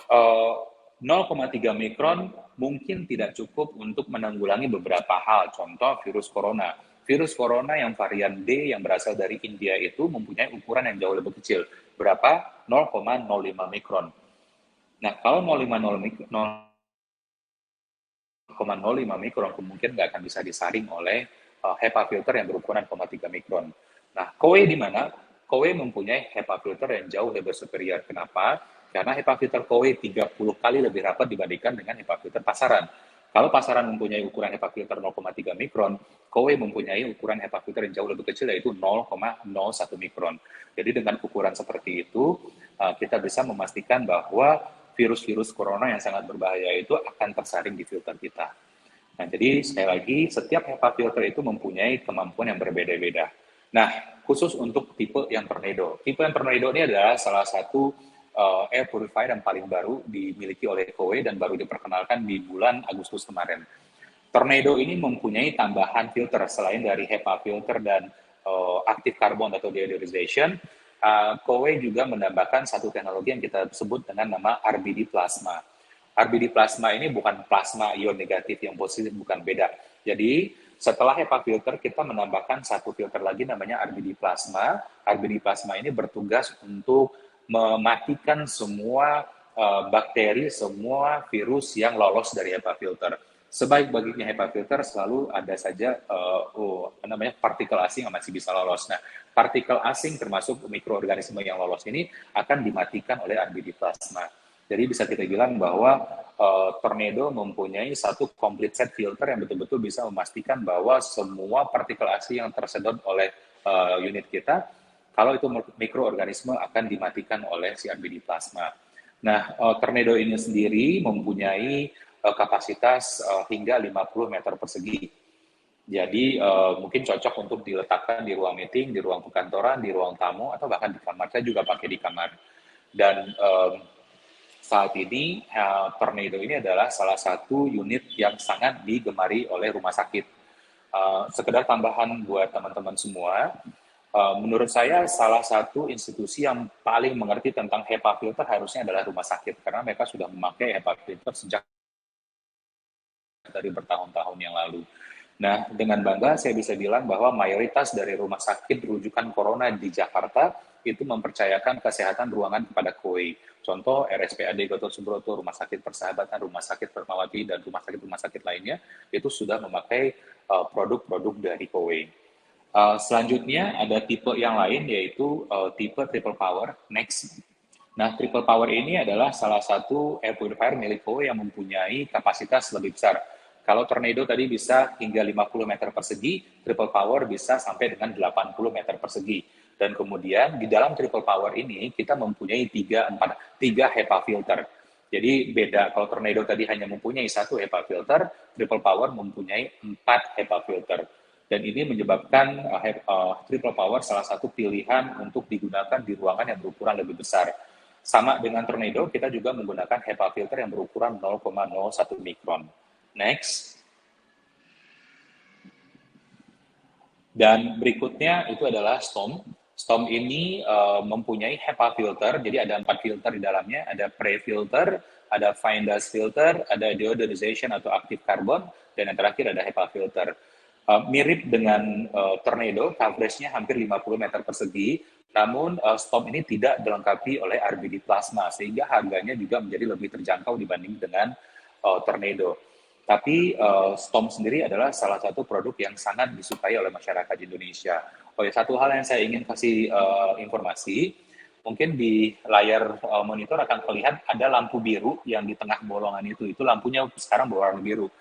0,3 mikron mungkin tidak cukup untuk menanggulangi beberapa hal. Contoh virus corona. Virus corona yang varian D yang berasal dari India itu mempunyai ukuran yang jauh lebih kecil. Berapa? 0,05 mikron. Nah, kalau 0,05 mikron kemungkinan nggak akan bisa disaring oleh HEPA filter yang berukuran 0,3 mikron. Nah, Koei di mana? Koei mempunyai HEPA filter yang jauh lebih superior. Kenapa? Karena HEPA filter Koei 30 kali lebih rapat dibandingkan dengan HEPA filter pasaran. Kalau pasaran mempunyai ukuran HEPA filter 0,3 mikron, Koei mempunyai ukuran HEPA filter yang jauh lebih kecil yaitu 0,01 mikron. Jadi dengan ukuran seperti itu, kita bisa memastikan bahwa virus-virus corona yang sangat berbahaya itu akan tersaring di filter kita. Nah, jadi sekali lagi, setiap HEPA filter itu mempunyai kemampuan yang berbeda-beda. Nah, khusus untuk tipe yang tornado. Tipe yang tornado ini adalah salah satu air purifier yang paling baru dimiliki oleh Koei dan baru diperkenalkan di bulan Agustus kemarin. Tornado ini mempunyai tambahan filter selain dari HEPA filter dan active carbon atau deodorization. Koei juga menambahkan satu teknologi yang kita sebut dengan nama RBD plasma. RBD plasma ini bukan plasma ion negatif yang positif, bukan, beda. Jadi setelah HEPA filter kita menambahkan satu filter lagi namanya RBD plasma. RBD plasma ini bertugas untuk mematikan semua bakteri, semua virus yang lolos dari HEPA filter. Sebaik-baiknya HEPA filter selalu ada saja partikel asing yang masih bisa lolos. Nah, partikel asing termasuk mikroorganisme yang lolos ini akan dimatikan oleh RBD plasma. Jadi bisa kita bilang bahwa tornado mempunyai satu complete set filter yang betul-betul bisa memastikan bahwa semua partikel asing yang tersedot oleh unit kita, kalau itu mikroorganisme akan dimatikan oleh si RBD plasma. Nah, tornado ini sendiri mempunyai kapasitas hingga 50 meter persegi. Jadi mungkin cocok untuk diletakkan di ruang meeting, di ruang perkantoran, di ruang tamu, atau bahkan di kamar. Saya juga pakai di kamar. Dan saat ini tornado ini adalah salah satu unit yang sangat digemari oleh rumah sakit. Sekedar tambahan buat teman-teman semua, menurut saya salah satu institusi yang paling mengerti tentang HEPA filter harusnya adalah rumah sakit, karena mereka sudah memakai HEPA filter sejak dari bertahun-tahun yang lalu. Nah, dengan bangga saya bisa bilang bahwa mayoritas dari rumah sakit rujukan corona di Jakarta itu mempercayakan kesehatan ruangan kepada Koei. Contoh RSPAD Gatot Subroto, Rumah Sakit Persahabatan, Rumah Sakit Fatmawati, dan rumah sakit lainnya itu sudah memakai produk-produk dari Koei. Selanjutnya ada tipe yang lain, yaitu tipe triple power, next. Nah, triple power ini adalah salah satu air purifier milik Koei yang mempunyai kapasitas lebih besar. Kalau tornado tadi bisa hingga 50 meter persegi, triple power bisa sampai dengan 80 meter persegi. Dan kemudian di dalam triple power ini kita mempunyai 3 HEPA filter. Jadi beda, kalau tornado tadi hanya mempunyai 1 HEPA filter, triple power mempunyai 4 HEPA filter. Dan ini menyebabkan triple power salah satu pilihan untuk digunakan di ruangan yang berukuran lebih besar. Sama dengan tornado, kita juga menggunakan HEPA filter yang berukuran 0,01 mikron. Next. Dan berikutnya itu adalah STOM. STOM ini mempunyai HEPA filter, jadi ada 4 filter di dalamnya, ada pre-filter, ada fine dust filter, ada deodorization atau active carbon, dan yang terakhir ada HEPA filter. Mirip dengan tornado, coverage-nya hampir 50 meter persegi, namun STOM ini tidak dilengkapi oleh RBD plasma, sehingga harganya juga menjadi lebih terjangkau dibanding dengan tornado. Tapi STOM sendiri adalah salah satu produk yang sangat disukai oleh masyarakat Indonesia. Oh ya, satu hal yang saya ingin kasih informasi, mungkin di layar monitor akan terlihat ada lampu biru yang di tengah bolongan itu lampunya sekarang berwarna biru.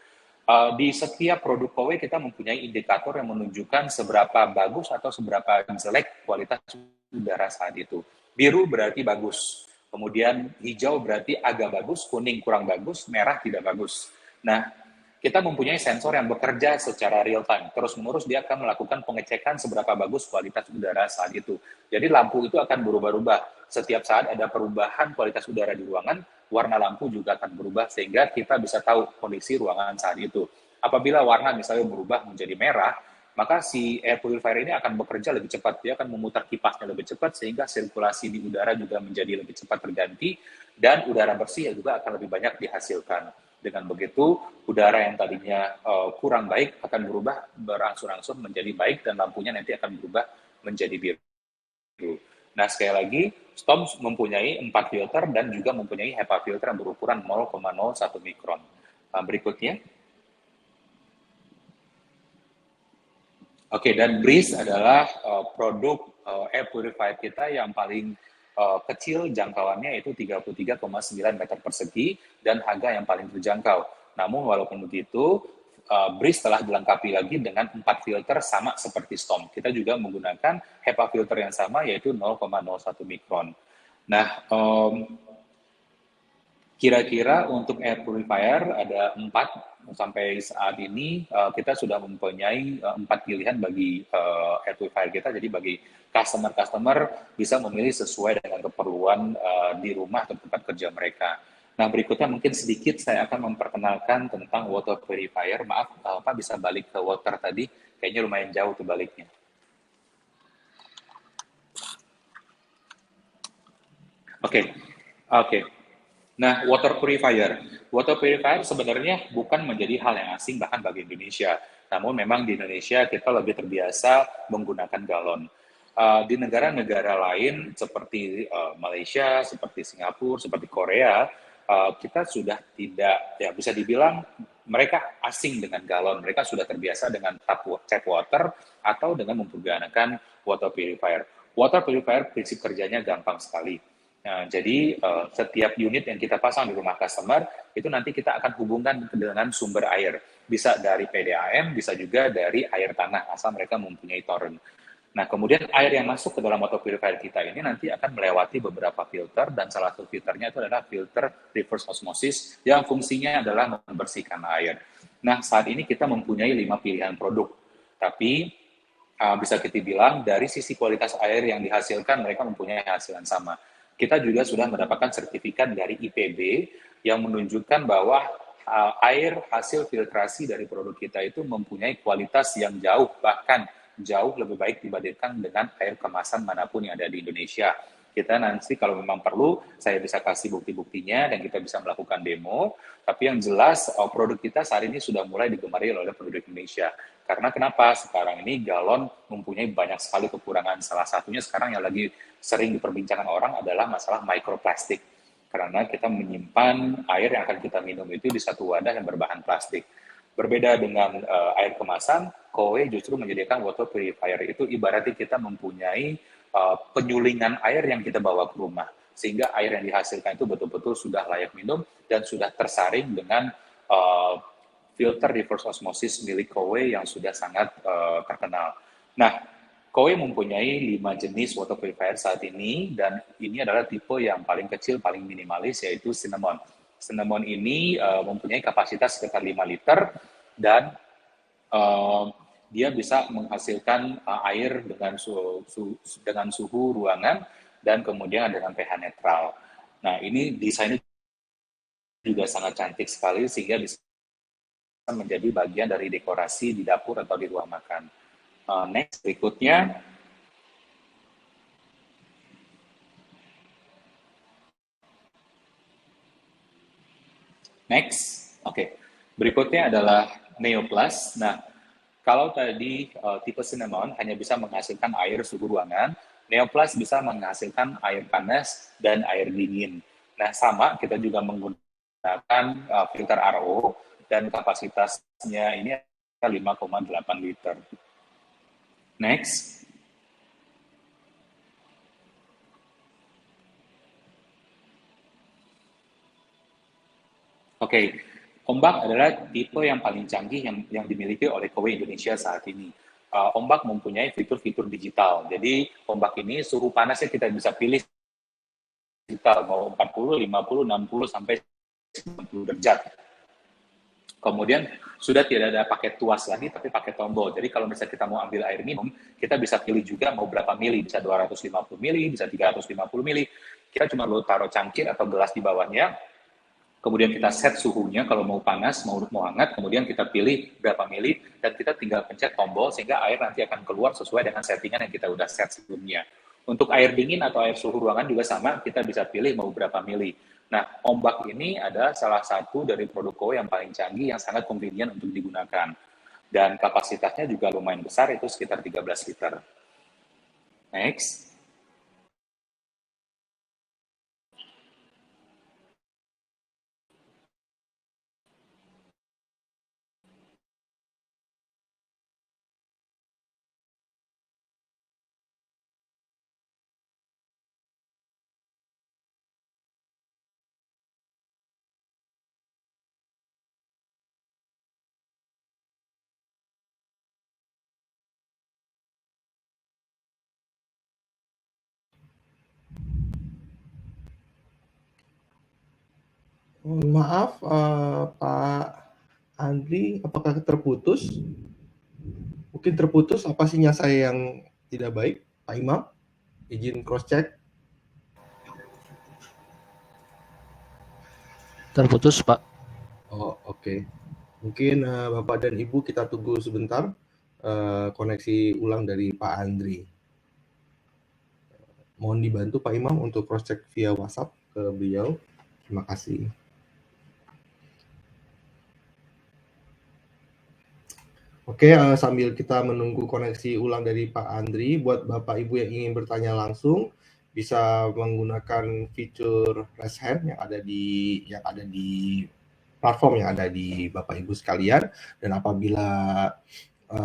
Di setiap produk Koei kita mempunyai indikator yang menunjukkan seberapa bagus atau seberapa jelek kualitas udara saat itu. Biru berarti bagus, kemudian hijau berarti agak bagus, kuning kurang bagus, merah tidak bagus. Nah, kita mempunyai sensor yang bekerja secara real time. Terus-menerus dia akan melakukan pengecekan seberapa bagus kualitas udara saat itu. Jadi lampu itu akan berubah-ubah. Setiap saat ada perubahan kualitas udara di ruangan, warna lampu juga akan berubah sehingga kita bisa tahu kondisi ruangan saat itu. Apabila warna misalnya berubah menjadi merah, maka si air purifier ini akan bekerja lebih cepat. Dia akan memutar kipasnya lebih cepat sehingga sirkulasi di udara juga menjadi lebih cepat terganti dan udara bersih juga akan lebih banyak dihasilkan. Dengan begitu, udara yang tadinya kurang baik akan berubah berangsur-angsur menjadi baik dan lampunya nanti akan berubah menjadi biru. Nah, sekali lagi, STOM mempunyai 4 filter dan juga mempunyai HEPA filter yang berukuran 0,01 mikron. Berikutnya. Oke, dan Breeze adalah produk air purifier kita yang paling kecil, jangkauannya itu 33,9 meter persegi dan harga yang paling terjangkau. Namun walaupun begitu, Breeze telah dilengkapi lagi dengan 4 filter sama seperti STOM. Kita juga menggunakan HEPA filter yang sama yaitu 0,01 mikron. Nah, Kira-kira untuk air purifier ada 4 sampai saat ini kita sudah mempunyai 4 pilihan bagi air purifier kita. Jadi bagi customer-customer bisa memilih sesuai dengan keperluan di rumah atau tempat kerja mereka. Nah, berikutnya mungkin sedikit saya akan memperkenalkan tentang water purifier. Maaf, Pak bisa balik ke water tadi. Kayaknya lumayan jauh tuh baliknya. Oke, oke. Nah, water purifier. Water purifier sebenarnya bukan menjadi hal yang asing bahkan bagi Indonesia. Namun memang di Indonesia kita lebih terbiasa menggunakan galon. Di negara-negara lain seperti Malaysia, seperti Singapura, seperti Korea, kita sudah tidak, ya bisa dibilang mereka asing dengan galon. Mereka sudah terbiasa dengan tap water atau dengan menggunakan water purifier. Water purifier prinsip kerjanya gampang sekali. Nah, jadi setiap unit yang kita pasang di rumah customer, itu nanti kita akan hubungkan dengan sumber air. Bisa dari PDAM, bisa juga dari air tanah, asal mereka mempunyai torrent. Nah, kemudian air yang masuk ke dalam water purifier kita ini nanti akan melewati beberapa filter, dan salah satu filternya itu adalah filter reverse osmosis, yang fungsinya adalah membersihkan air. Nah, saat ini kita mempunyai 5 pilihan produk, tapi bisa kita bilang dari sisi kualitas air yang dihasilkan, mereka mempunyai hasil yang sama. Kita juga sudah mendapatkan sertifikat dari IPB yang menunjukkan bahwa air hasil filtrasi dari produk kita itu mempunyai kualitas yang jauh, bahkan jauh lebih baik dibandingkan dengan air kemasan manapun yang ada di Indonesia. Kita nanti kalau memang perlu, saya bisa kasih bukti-buktinya dan kita bisa melakukan demo. Tapi yang jelas produk kita saat ini sudah mulai digemari oleh penduduk Indonesia. Karena kenapa? Sekarang ini galon mempunyai banyak sekali kekurangan. Salah satunya sekarang yang lagi sering diperbincangkan orang adalah masalah mikroplastik. Karena kita menyimpan air yang akan kita minum itu di satu wadah yang berbahan plastik. Berbeda dengan air kemasan, Kowe justru menyediakan water purifier. Itu ibaratnya kita mempunyai penyulingan air yang kita bawa ke rumah. Sehingga air yang dihasilkan itu betul-betul sudah layak minum dan sudah tersaring dengan filter reverse osmosis milik Kowe yang sudah sangat terkenal. Nah, Kowe mempunyai 5 jenis water purifier saat ini, dan ini adalah tipe yang paling kecil, paling minimalis, yaitu cinnamon. Cinnamon ini mempunyai kapasitas sekitar 5 liter, dan dia bisa menghasilkan air dengan suhu ruangan, dan kemudian dengan pH netral. Nah, ini desainnya juga sangat cantik sekali, sehingga bisa menjadi bagian dari dekorasi di dapur atau di ruang makan. Next, berikutnya. Next, oke. Berikutnya adalah Neoplus. Nah, kalau tadi tipe cinnamon hanya bisa menghasilkan air suhu ruangan, Neoplus bisa menghasilkan air panas dan air dingin. Nah, sama, kita juga menggunakan filter RO, dan kapasitasnya ini 5,8 liter. Next. Oke, Ombak adalah tipe yang paling canggih yang dimiliki oleh Kowe Indonesia saat ini. Ombak mempunyai fitur-fitur digital. Jadi, Ombak ini suhu panasnya kita bisa pilih digital, mau 40, 50, 60, sampai 90 derajat. Kemudian sudah tidak ada pakai tuas lagi, tapi pakai tombol. Jadi kalau misalnya kita mau ambil air minum, kita bisa pilih juga mau berapa mili, bisa 250 mili, bisa 350 mili. Kita cuma perlu taruh cangkir atau gelas di bawahnya, kemudian kita set suhunya, kalau mau panas, mau hangat, kemudian kita pilih berapa mili, dan kita tinggal pencet tombol, sehingga air nanti akan keluar sesuai dengan settingan yang kita udah set sebelumnya. Untuk air dingin atau air suhu ruangan juga sama, kita bisa pilih mau berapa mili. Nah, Ombak ini adalah salah satu dari produk Kowe yang paling canggih, yang sangat convenient untuk digunakan. Dan kapasitasnya juga lumayan besar, itu sekitar 13 liter. Next. Mohon maaf, Pak Andri, apakah terputus? Mungkin terputus, apa sinyal saya yang tidak baik, Pak Imam? Izin cross check. Terputus, Pak. Oh, oke. Mungkin Bapak dan Ibu kita tunggu sebentar koneksi ulang dari Pak Andri. Mohon dibantu Pak Imam untuk cross check via WhatsApp ke beliau. Terima kasih. Oke, sambil kita menunggu koneksi ulang dari Pak Andri, buat Bapak Ibu yang ingin bertanya langsung bisa menggunakan fitur raise hand yang ada di platform yang ada di Bapak Ibu sekalian. Dan apabila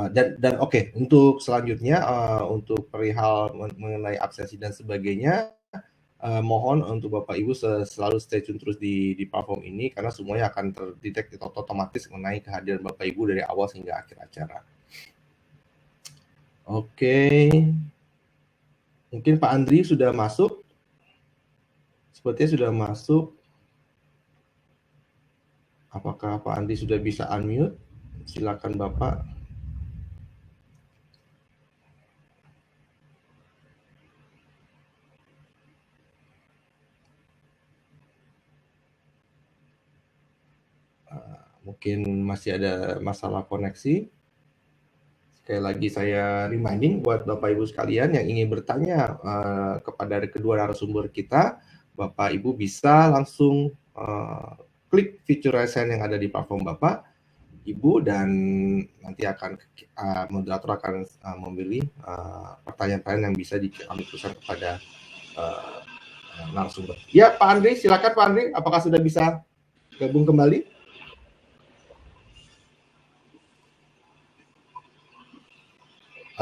dan oke, untuk selanjutnya untuk perihal mengenai absensi dan sebagainya, mohon untuk Bapak Ibu selalu stay tune terus di platform ini karena semuanya akan terdetek otomatis mengenai kehadiran Bapak Ibu dari awal hingga akhir acara. Oke. Mungkin Pak Andri sudah masuk. Sepertinya sudah masuk. Apakah Pak Andri sudah bisa unmute? Silakan Bapak. Mungkin masih ada masalah koneksi. Sekali lagi saya reminding buat Bapak Ibu sekalian yang ingin bertanya kepada kedua narasumber kita, Bapak Ibu bisa langsung klik fitur raise hand yang ada di platform Bapak Ibu dan nanti akan moderator akan memilih pertanyaan-pertanyaan yang bisa kami tuliskan kepada narasumber. Ya, Pak Andri, silakan Pak Andri, apakah sudah bisa gabung kembali?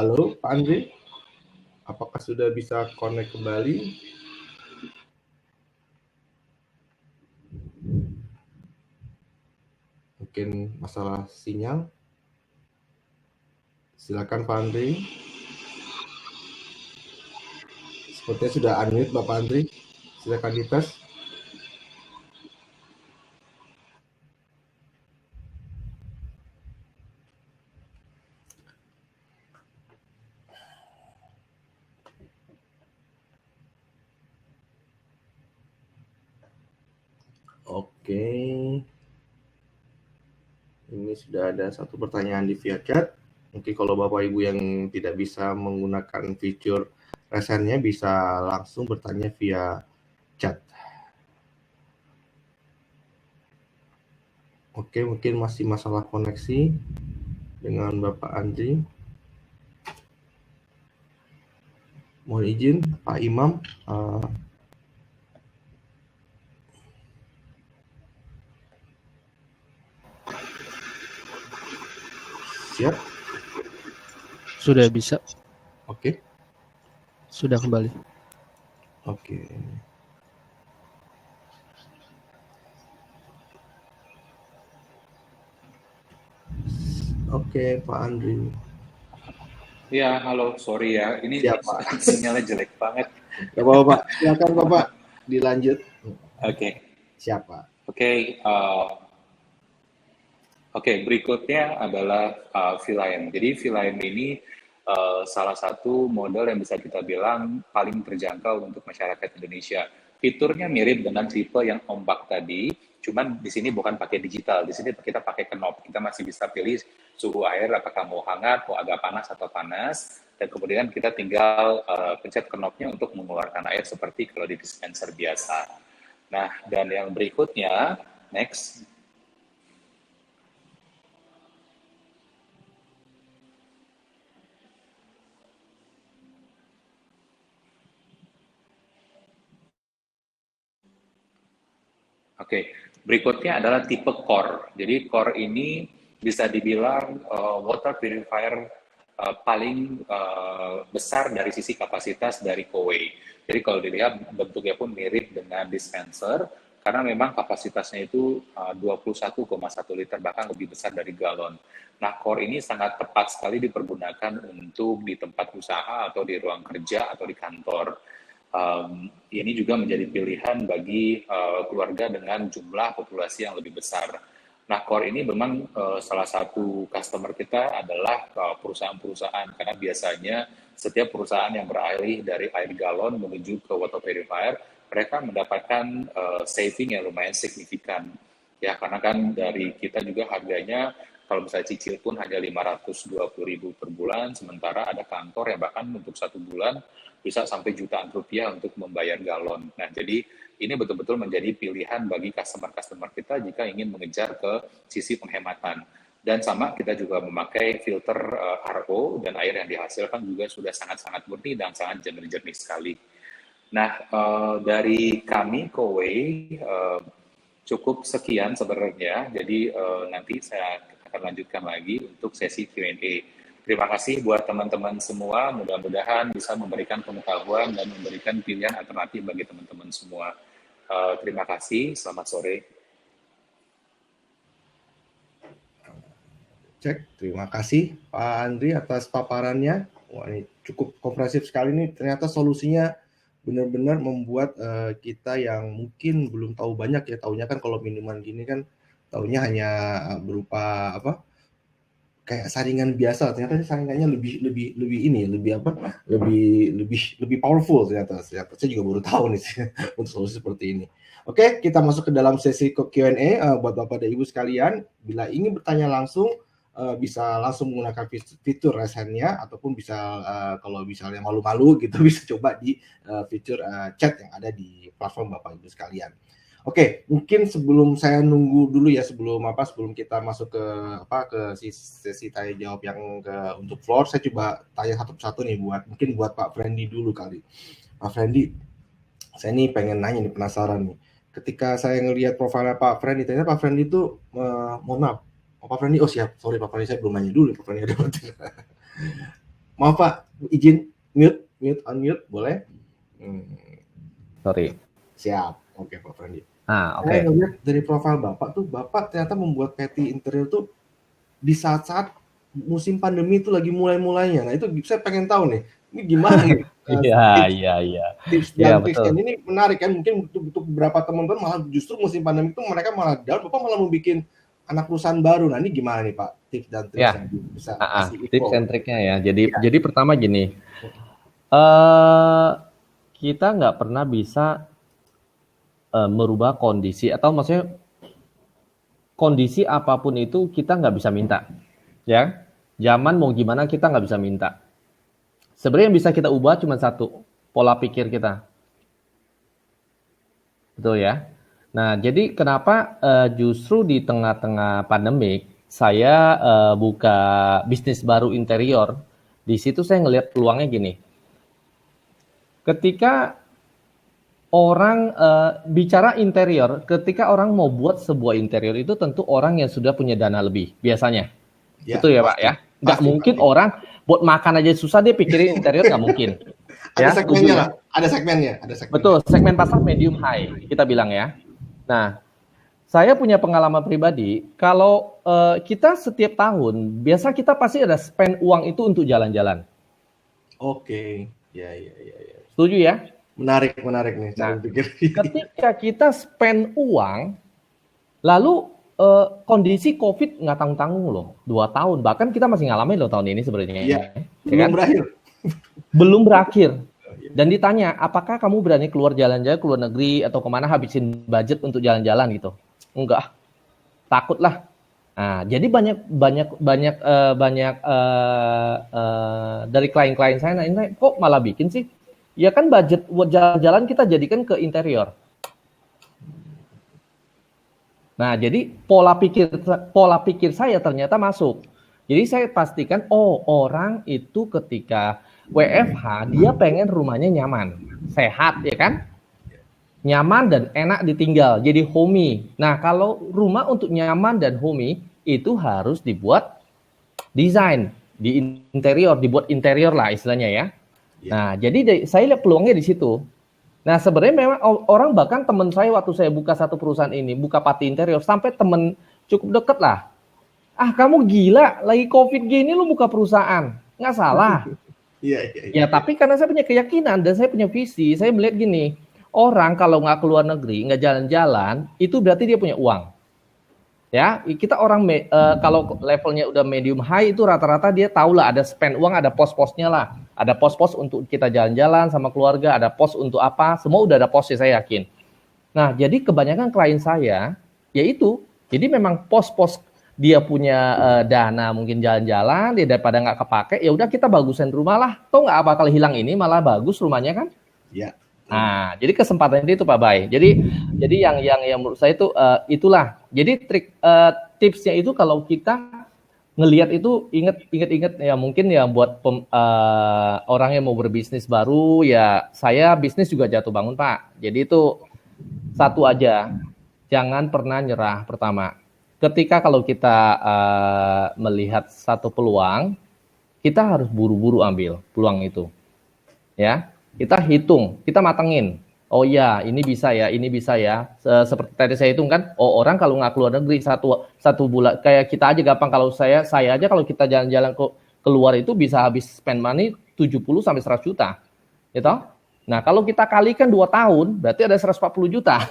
Halo, Pak Andri, apakah sudah bisa connect kembali? Mungkin masalah sinyal. Silakan Pak Andri. Sepertinya sudah unmute Bapak Andri. Silakan dites. Oke. Ini sudah ada satu pertanyaan di via chat. Mungkin kalau Bapak Ibu yang tidak bisa menggunakan fitur raise hand-nya bisa langsung bertanya via chat. Oke, mungkin masih masalah koneksi dengan Bapak Andri. Mohon izin Pak Imam. Siap? Sudah bisa. Oke. Sudah kembali. Oke. Oke, Pak Andri. Ya, halo, sorry ya. Ini Siapa? sinyalnya jelek banget. Gak apa-apa, Pak. Silakan Bapak dilanjut. Oke. Siapa? Oke, berikutnya adalah VLAN. Jadi VLAN ini salah satu model yang bisa kita bilang paling terjangkau untuk masyarakat Indonesia. Fiturnya mirip dengan tipe yang ombak tadi, cuman di sini bukan pakai digital. Di sini kita pakai knob. Kita masih bisa pilih suhu air apakah mau hangat, mau agak panas atau panas, dan kemudian kita tinggal pencet knobnya untuk mengeluarkan air seperti kalau di dispenser biasa. Nah, dan yang berikutnya, next. Oke, berikutnya adalah tipe core. Jadi core ini bisa dibilang water purifier paling besar dari sisi kapasitas dari Kowei. Jadi kalau dilihat bentuknya pun mirip dengan dispenser, karena memang kapasitasnya itu 21,1 liter, bahkan lebih besar dari galon. Nah, core ini sangat tepat sekali dipergunakan untuk di tempat usaha atau di ruang kerja atau di kantor. Ini juga menjadi pilihan bagi keluarga dengan jumlah populasi yang lebih besar. Nah, Core ini memang salah satu customer kita adalah perusahaan-perusahaan, karena biasanya setiap perusahaan yang beralih dari air galon menuju ke water purifier, mereka mendapatkan saving yang lumayan signifikan. Ya, karena kan dari kita juga harganya, kalau misalnya cicil pun hanya 520.000 per bulan, sementara ada kantor yang bahkan untuk 1 bulan bisa sampai jutaan rupiah untuk membayar galon. Nah, jadi ini betul-betul menjadi pilihan bagi customer-customer kita jika ingin mengejar ke sisi penghematan. Dan sama, kita juga memakai filter RO, dan air yang dihasilkan juga sudah sangat-sangat murni dan sangat jernih sekali. Nah, dari kami, Kowei, cukup sekian sebenarnya. Jadi nanti saya akan lanjutkan lagi untuk sesi Q&A. Terima kasih buat teman-teman semua, mudah-mudahan bisa memberikan pengetahuan dan memberikan pilihan alternatif bagi teman-teman semua. Terima kasih, selamat sore. Cek, terima kasih Pak Andri atas paparannya. Wah, ini cukup komprehensif sekali nih, ternyata solusinya benar-benar membuat kita yang mungkin belum tahu banyak ya, taunya kan kalau minuman gini kan taunya hanya berupa apa? Kayak saringan biasa, ternyata saringannya lebih powerful ternyata. Saya juga baru tahu nih untuk solusi seperti ini. Oke, kita masuk ke dalam sesi Q&A buat Bapak dan Ibu sekalian. Bila ingin bertanya langsung, bisa langsung menggunakan fitur raise hand-nya, ataupun bisa kalau misalnya malu-malu gitu bisa coba di fitur chat yang ada di platform Bapak Ibu sekalian. Oke, mungkin sebelum saya nunggu dulu ya, sebelum kita masuk ke sesi tanya jawab yang untuk floor, saya coba tanya satu persatu nih buat Pak Friendly dulu kali. Pak Friendly, saya nih pengen nanya nih, penasaran nih. Ketika saya ngelihat profilnya Pak Friendly, ternyata Pak Friendly itu mohon maaf, Pak Friendly, sorry Pak Friendly, saya belum nanya dulu Pak Friendly ada maaf Pak, izin unmute boleh? Sorry. Siap, oke Pak Friendly. Oke. Saya ngeliat dari profil Bapak ternyata membuat Patty Interior tuh di saat-saat musim pandemi itu lagi mulai-mulainya. Nah, itu saya pengen tahu nih, ini gimana nih? Iya. Tips dan triknya ini menarik kan, mungkin untuk beberapa teman-teman malah justru musim pandemi itu mereka malah down, Bapak malah mau bikin anak perusahaan baru. Nah, ini gimana nih Pak, tips dan trik yang bisa kasih tips and triknya ya. Jadi pertama gini, kita nggak pernah bisa merubah kondisi, atau maksudnya kondisi apapun itu kita nggak bisa minta, ya. Zaman mau gimana kita nggak bisa minta. Sebenarnya yang bisa kita ubah cuma satu, pola pikir kita, betul ya. Nah, jadi kenapa justru di tengah-tengah pandemik saya buka bisnis baru interior. Di situ saya ngelihat peluangnya gini. Ketika orang bicara interior, ketika orang mau buat sebuah interior itu tentu orang yang sudah punya dana lebih biasanya. Betul ya Pak ya? Nggak mungkin orang buat makan aja susah dia pikirin interior, nggak mungkin. Ada segmennya lah, ada segmennya. Betul, segmen pasar medium high kita bilang ya. Nah, saya punya pengalaman pribadi, kalau kita setiap tahun biasa kita pasti ada spend uang itu untuk jalan-jalan. Oke, ya. Setuju ya? Menarik nih. Nah, ketika kita spend uang, lalu kondisi COVID nggak tanggung-tanggung loh, 2 tahun. Bahkan kita masih ngalamin loh tahun ini sebenarnya. Iya, belum berakhir. Belum berakhir. Dan ditanya, apakah kamu berani keluar jalan-jalan ke luar negeri atau kemana habisin budget untuk jalan-jalan gitu? Enggak, takut lah. Nah, jadi banyak dari klien-klien saya nanya, kok malah bikin sih? Ya kan budget buat jalan-jalan kita jadikan ke interior. Nah, jadi pola pikir saya ternyata masuk. Jadi saya pastikan, orang itu ketika WFH dia pengen rumahnya nyaman, sehat ya kan? Nyaman dan enak ditinggal, jadi homey. Nah, kalau rumah untuk nyaman dan homey itu harus dibuat desain di interior, dibuat interior lah istilahnya ya. Nah, jadi saya lihat peluangnya di situ. Nah, sebenarnya memang orang, bahkan teman saya waktu saya buka satu perusahaan ini, buka Patty Interior, sampai teman cukup deket lah. Kamu gila, lagi COVID gini lu buka perusahaan. Nggak salah. Iya, iya, iya. Ya, tapi karena saya punya keyakinan dan saya punya visi, saya melihat gini, orang kalau nggak keluar negeri, nggak jalan-jalan, itu berarti dia punya uang. Ya, kita orang kalau levelnya udah medium high itu rata-rata dia tahu lah ada spend uang, ada pos-posnya lah. Ada pos-pos untuk kita jalan-jalan sama keluarga, ada pos untuk apa, semua udah ada posnya saya yakin. Nah, jadi kebanyakan klien saya, yaitu, jadi memang pos-pos dia punya dana mungkin jalan-jalan, dia daripada nggak kepake, ya udah kita bagusin rumah lah. Toh nggak bakal hilang ini, malah bagus rumahnya kan? Iya. Nah, jadi kesempatan itu Pak Bay. Jadi yang menurut saya itu itulah. Jadi tipsnya itu kalau kita ngelihat itu inget ya mungkin ya buat orang yang mau berbisnis baru ya saya bisnis juga jatuh bangun Pak. Jadi itu satu aja, jangan pernah nyerah pertama. Ketika kalau kita melihat satu peluang, kita harus buru-buru ambil peluang itu. Ya. Kita hitung, kita matengin. Oh ya, ini bisa ya, ini bisa ya. Seperti tadi saya hitung kan, orang kalau nggak keluar negeri satu bulan, kayak kita aja gampang kalau saya aja kalau kita jalan-jalan keluar itu bisa habis spend money 70 sampai 100 juta. Gitu? Nah, kalau kita kalikan 2 tahun, berarti ada 140 juta.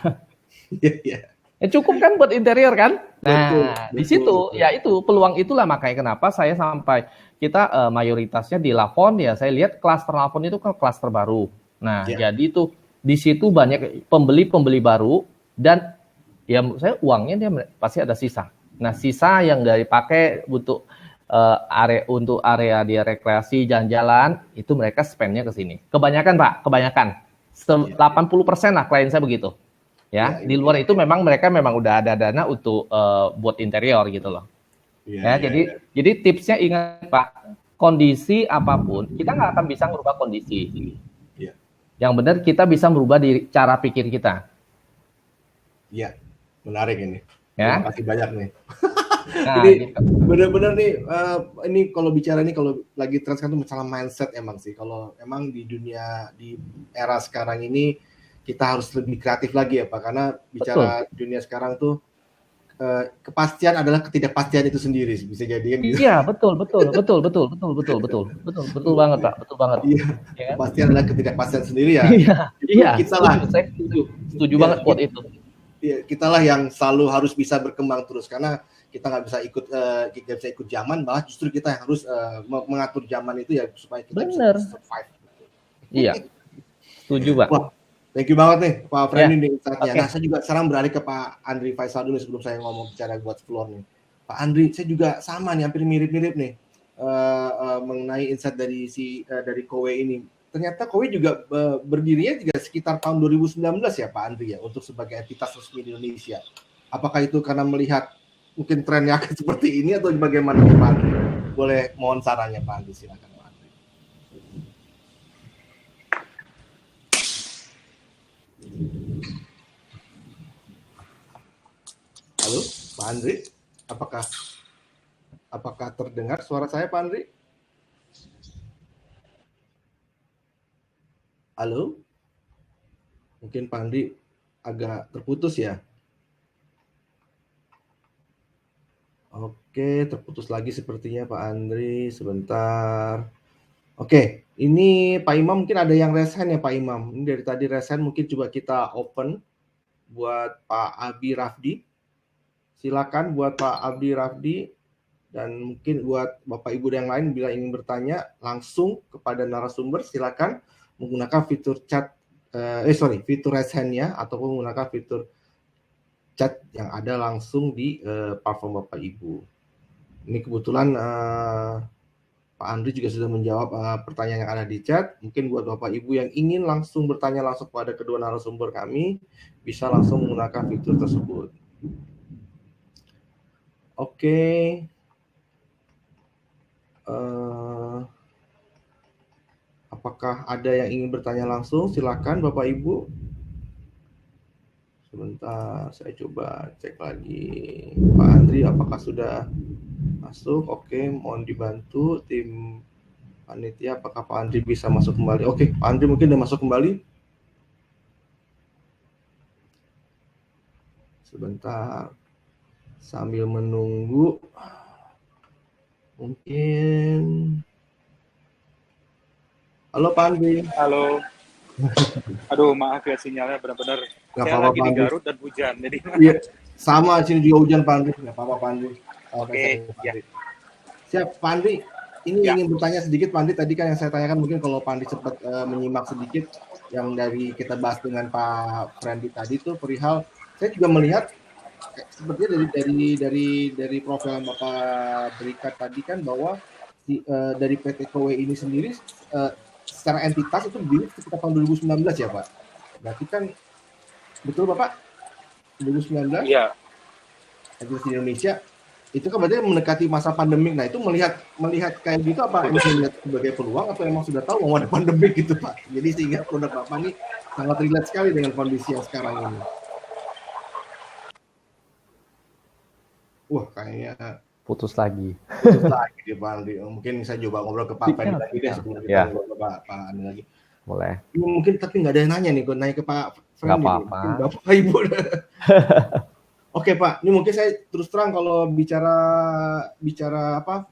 Iya. Ya cukup kan buat interior kan? Nah, Betul, di situ ya itu peluang itulah makanya kenapa saya sampai kita mayoritasnya di Lafon ya saya lihat klaster Lafon itu kan klaster baru. Nah, jadi itu di situ banyak pembeli baru dan ya menurut saya uangnya dia pasti ada sisa. Nah, sisa yang nggak dipakai untuk area dia rekreasi jalan-jalan itu mereka spendnya ke sini. Kebanyakan Pak, 80% lah klien saya begitu. Ya, di luar itu memang mereka udah ada dana untuk buat interior gitu loh. Jadi tipsnya ingat Pak, kondisi apapun kita nggak akan bisa merubah kondisi. Yang benar kita bisa merubah di cara pikir kita. Iya, menarik ini. Ya. Terima kasih banyak nih. Nah, ini gitu. benar-benar nih, ini kalau bicara nih kalau lagi trend kan tuh masalah mindset emang sih. Kalau emang di dunia di era sekarang ini kita harus lebih kreatif lagi ya Pak, karena bicara dunia sekarang tuh kepastian adalah ketidakpastian itu sendiri bisa jadi kan gitu. Iya, betul banget Pak, betul banget. Iya, kepastian adalah ketidakpastian sendiri ya. Iya. Kita lah. Saya setuju banget quote itu. Iya, kitalah yang selalu harus bisa berkembang terus karena kita nggak bisa ikut zaman, malah justru kita yang harus mengatur zaman itu ya supaya kita bisa survive. Iya, setuju Pak. Wah, thank you banget nih Pak Freddy nih insight-nya. Nah, saya juga sekarang beralih ke Pak Andri Faisal dulu sebelum saya ngomong bicara buat floor nih. Pak Andri, saya juga sama nih, hampir mirip-mirip nih mengenai insight dari Kowe ini. Ternyata Kowe juga berdirinya juga sekitar tahun 2019 ya Pak Andri ya, untuk sebagai entitas resmi di Indonesia. Apakah itu karena melihat mungkin trennya akan seperti ini atau bagaimana Pak Andri? Boleh mohon sarannya Pak Andri, silakan Pak Andri. Halo Pak Andri, apakah terdengar suara saya Pak Andri? Halo? Mungkin Pak Andri agak terputus ya. Oke, terputus lagi sepertinya Pak Andri. Sebentar. Oke, ini Pak Imam mungkin ada yang raise hand ya Pak Imam. Ini dari tadi raise hand, mungkin coba kita open buat Pak Abi Rafdi. Silakan buat Pak Abdi Rafdi dan mungkin buat Bapak Ibu yang lain bila ingin bertanya langsung kepada narasumber silakan menggunakan fitur chat fitur raise hand-nya ataupun menggunakan fitur chat yang ada langsung di platform Bapak Ibu. Ini kebetulan Pak Andri juga sudah menjawab pertanyaan yang ada di chat. Mungkin buat Bapak Ibu yang ingin langsung bertanya langsung kepada kedua narasumber kami bisa langsung menggunakan fitur tersebut. Oke. Apakah ada yang ingin bertanya langsung? Silakan Bapak Ibu. Sebentar, saya coba cek lagi. Pak Andri, apakah sudah masuk? Oke, mohon dibantu tim panitia. Apakah Pak Andri bisa masuk kembali? Oke, Pak Andri mungkin sudah masuk kembali. Sebentar. Sambil menunggu, mungkin Halo Pak Andri. Halo. Aduh, maaf ya sinyalnya benar-benar. Nggak Saya apa-apa, lagi Pak di Andri. Garut dan hujan, jadi Iya, sama sini juga hujan Pak Andri. Nggak apa-apa Pak Andri. Oke, ya. Siap Pak Andri. Ini Ya. ingin bertanya sedikit Pak Andri. Tadi kan yang saya tanyakan mungkin kalau Pak Andri sempat menyimak sedikit yang dari kita bahas dengan Pak Friendly tadi itu perihal. Saya juga melihat sepertinya dari profil yang Bapak berikan tadi kan bahwa dari PT KW ini sendiri secara entitas itu berdiri sekitar tahun 2019 ya Pak. Berarti kan betul Bapak 2019? Iya. Entitas di Indonesia itu kan berarti mendekati masa pandemik. Nah itu melihat kayak gitu apa ini melihat sebagai peluang atau emang sudah tahu bahwa ada pandemik gitu Pak. Jadi sehingga produk Bapak ini sangat relate sekali dengan kondisi yang sekarang ini. Wah kayaknya Putus lagi. putus lagi di Pak Andri. Mungkin saya coba ngobrol ke Pak Fendi lagi deh sebelum kita Ya. ngobrol ke Pak Andri lagi. Boleh. Ini mungkin tapi nggak ada yang nanya nih, nanya ke Pak Fendi. Nggak apa-apa. Mungkin Bapak Ibu. Oke Pak, ini mungkin saya terus terang kalau bicara apa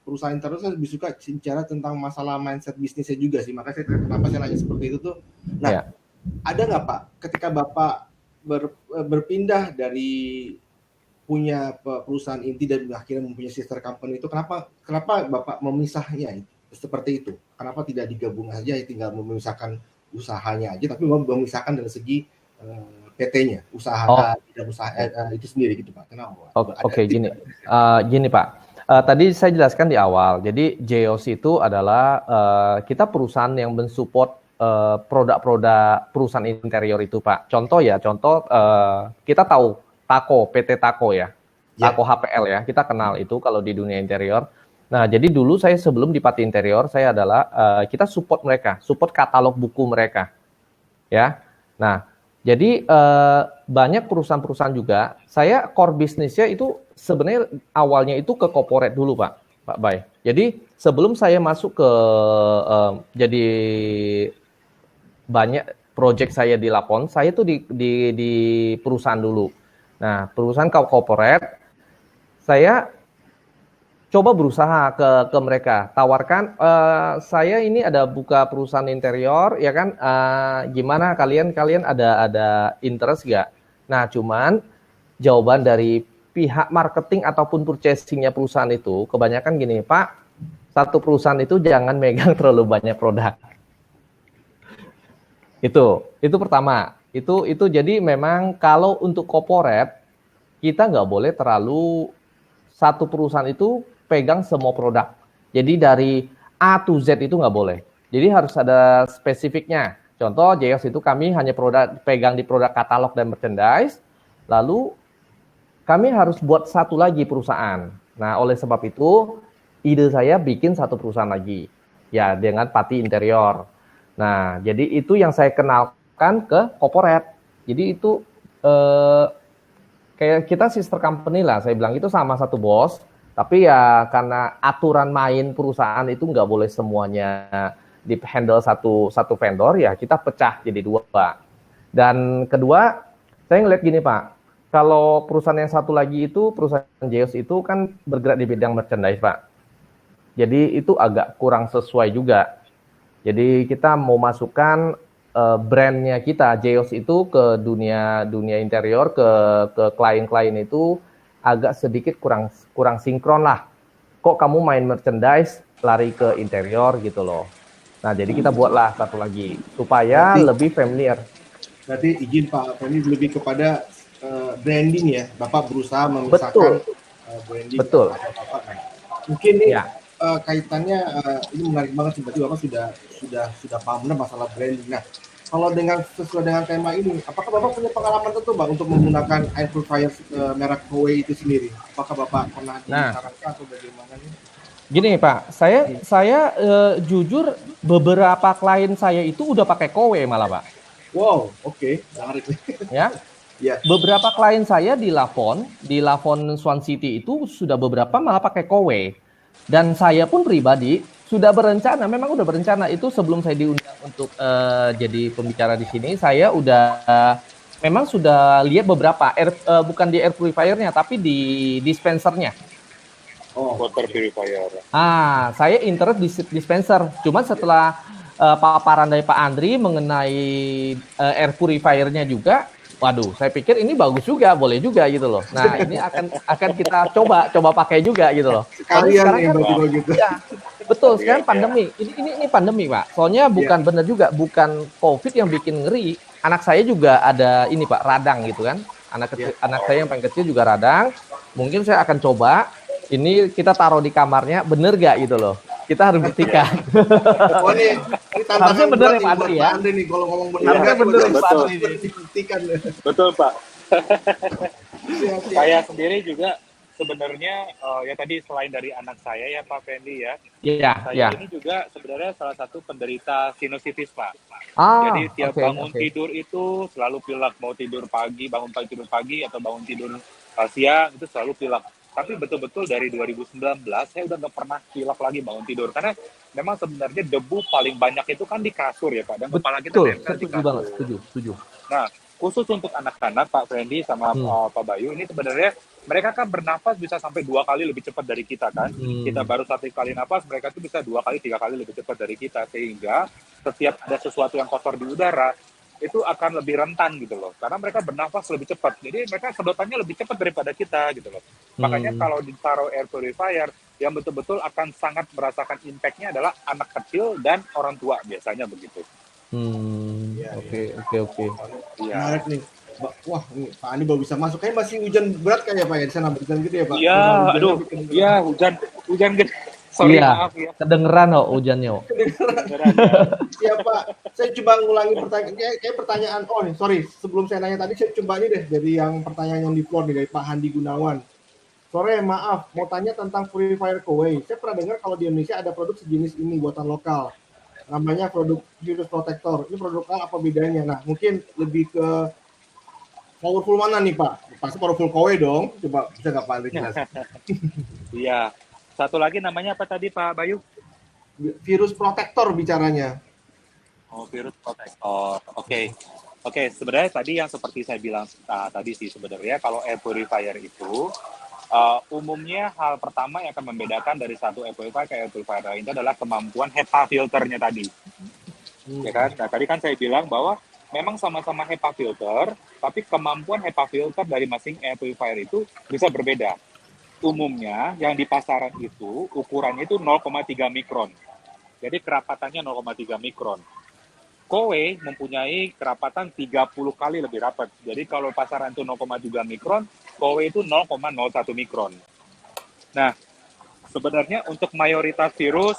perusahaan internet saya lebih suka bicara tentang masalah mindset bisnisnya juga sih. Makanya kenapa saya nanya seperti itu tuh. Nah, Ya. ada nggak Pak ketika Bapak berpindah dari punya perusahaan inti dan akhirnya mempunyai sister company itu kenapa Bapak memisahnya seperti itu? Kenapa tidak digabung aja tinggal memisahkan usahanya aja tapi memisahkan dari segi PT-nya, usaha tidak usaha itu sendiri gitu Pak. Kenapa? Oke, gini Pak. Tadi saya jelaskan di awal. Jadi JEOS itu adalah kita perusahaan yang mensupport produk-produk perusahaan interior itu Pak. Contoh kita tahu Tako, PT Tako ya. Tako HPL ya. Kita kenal itu kalau di dunia interior. Nah, jadi dulu saya sebelum di Pati Interior saya adalah kita support mereka, support katalog buku mereka. Ya. Nah, jadi banyak perusahaan-perusahaan juga, saya core bisnisnya itu sebenarnya awalnya itu ke corporate dulu Pak Bay. Jadi sebelum saya masuk ke jadi banyak project saya di Lapon, saya tuh di perusahaan dulu. Nah, perusahaan corporate, saya coba berusaha ke mereka, tawarkan, saya ini ada buka perusahaan interior, ya kan, gimana kalian ada interest nggak? Nah, cuman jawaban dari pihak marketing ataupun purchasing-nya perusahaan itu, kebanyakan gini, Pak, satu perusahaan itu jangan megang terlalu banyak produk. Itu pertama. Itu jadi memang kalau untuk corporate kita nggak boleh terlalu satu perusahaan itu pegang semua produk. Jadi dari A to Z itu nggak boleh. Jadi harus ada spesifiknya. Contoh JEOS itu kami hanya pegang di produk katalog dan merchandise. Lalu kami harus buat satu lagi perusahaan. Nah oleh sebab itu ide saya bikin satu perusahaan lagi. Ya dengan Pati Interior. Nah jadi itu yang saya kenalkan ke corporate. Jadi itu kayak kita sister company lah, saya bilang itu sama satu bos, tapi ya karena aturan main perusahaan itu nggak boleh semuanya di handle satu vendor, ya kita pecah jadi dua Pak. Dan kedua, saya ngeliat gini Pak, kalau perusahaan yang satu lagi itu, perusahaan JEOS itu kan bergerak di bidang merchandise Pak. Jadi itu agak kurang sesuai juga. Jadi kita mau masukkan brandnya kita JEOS itu ke dunia interior, ke klien-klien itu agak sedikit kurang sinkron lah. Kok kamu main merchandise lari ke interior gitu loh. Nah jadi kita buatlah satu lagi supaya lebih familiar. Berarti izin Pak Fendi lebih kepada branding ya. Bapak berusaha memisahkan branding. Betul. Bapak. Mungkin ini kaitannya ini menarik banget sih. Berarti Bapak sudah paham benar masalah branding. Nah, kalau sesuai dengan tema ini, apakah Bapak punya pengalaman tentu Pak untuk menggunakan air purifier merek Huawei itu sendiri? Apakah Bapak pernah disarankan atau bagaimana nih? Gini Pak, saya jujur beberapa klien saya itu udah pakai Huawei malah Pak. Wow, oke, menarik. Ya. Beberapa klien saya di Lavon Swan City itu sudah beberapa malah pakai Huawei. Dan saya pun pribadi memang udah berencana itu sebelum saya diundang untuk jadi pembicara di sini, saya udah memang sudah lihat beberapa bukan di air purifiernya tapi di dispensernya. water purifier. Saya interest di dispenser. Cuman setelah paparan dari Pak Andri mengenai air purifier-nya juga, waduh, saya pikir ini bagus juga, boleh juga gitu loh. Nah, ini akan kita coba pakai juga gitu loh. Sekalian sekarang nih kan, baju gitu. ya, betul, sekarang pandemi. Ini pandemi, Pak. Soalnya bukan benar juga, bukan COVID yang bikin ngeri. Anak saya juga ada ini, Pak, radang gitu kan. Anak saya yang paling kecil juga radang. Mungkin saya akan coba. Ini kita taruh di kamarnya, bener gak gitu loh? Kita harus buktikan. Oh ini tantangan Harusnya bener ya, berat Pak nih Andri buat ya. Pak Andri nih kalau ngomong bener. Harusnya bener ya, Pak betul. Andri nih. Dibuktikan. Betul, Pak. Siap. Saya sendiri juga sebenarnya ya tadi selain dari anak saya ya Pak Fendi ya, Iya, saya iya. ini juga sebenarnya salah satu penderita sinusitis Pak. Jadi tiap oke, bangun oke. tidur itu selalu pilek, mau tidur pagi, bangun pagi tidur pagi atau bangun tidur siang itu selalu pilek. Tapi betul-betul dari 2019 saya udah nggak pernah pilek lagi bangun tidur karena memang sebenarnya debu paling banyak itu kan di kasur ya Pak, dan kepala kita Betul, nempel di setuju banget, kasur. setuju. Nah, khusus untuk anak-anak Pak Fendi sama Pak Bayu ini sebenarnya mereka kan bernafas bisa sampai 2 kali lebih cepat dari kita kan. Kita baru 1 kali nafas, mereka tuh bisa 2 kali, 3 kali lebih cepat dari kita. Sehingga setiap ada sesuatu yang kotor di udara, itu akan lebih rentan gitu loh. Karena mereka bernafas lebih cepat. Jadi mereka sedotannya lebih cepat daripada kita gitu loh. Makanya kalau ditaruh air purifier, yang betul-betul akan sangat merasakan impact-nya adalah anak kecil dan orang tua biasanya begitu. Oke. Iya. Menarik nih. Wah, ini Pak Andi baru bisa masuk. Kayaknya masih hujan berat kayak Pak ya di sana, hujan gede ya Pak. Iya, Hujannya aduh. bikin berat. Iya, hujan gede. Sorry, Iya, maaf ya. kedengeran kok hujannya. Kok. Beneran, ya. Iya Pak, saya coba ngulangi pertanyaan. Kayak pertanyaan, oh nih, sorry, sebelum saya nanya tadi, saya coba ini deh dari yang pertanyaan yang di floor nih, dari Pak Handi Gunawan. Sore, maaf, mau tanya tentang purifier Kowei. Saya pernah dengar kalau di Indonesia ada produk sejenis ini buatan lokal. Namanya produk virus protector. Ini produk lokal apa bedanya? Nah, mungkin lebih ke powerful mana nih Pak? Pasti powerful Kowei dong. Coba bisa nggak Pak Andri jelasin? Iya. Satu lagi namanya apa tadi Pak Bayu? Virus protector bicaranya. Oh, virus protector. Oke, sebenarnya tadi yang seperti saya bilang tadi sih sebenarnya kalau air purifier itu umumnya hal pertama yang akan membedakan dari satu air purifier ke air purifier lain itu adalah kemampuan HEPA filternya tadi. Ya kan? Nah, tadi kan saya bilang bahwa memang sama-sama HEPA filter, tapi kemampuan HEPA filter dari masing air purifier itu bisa berbeda. Umumnya yang di pasaran itu ukurannya itu 0,3 mikron. Jadi kerapatannya 0,3 mikron. Kowei mempunyai kerapatan 30 kali lebih rapat. Jadi kalau pasaran itu 0,3 mikron, Kowei itu 0,01 mikron. Nah, sebenarnya untuk mayoritas virus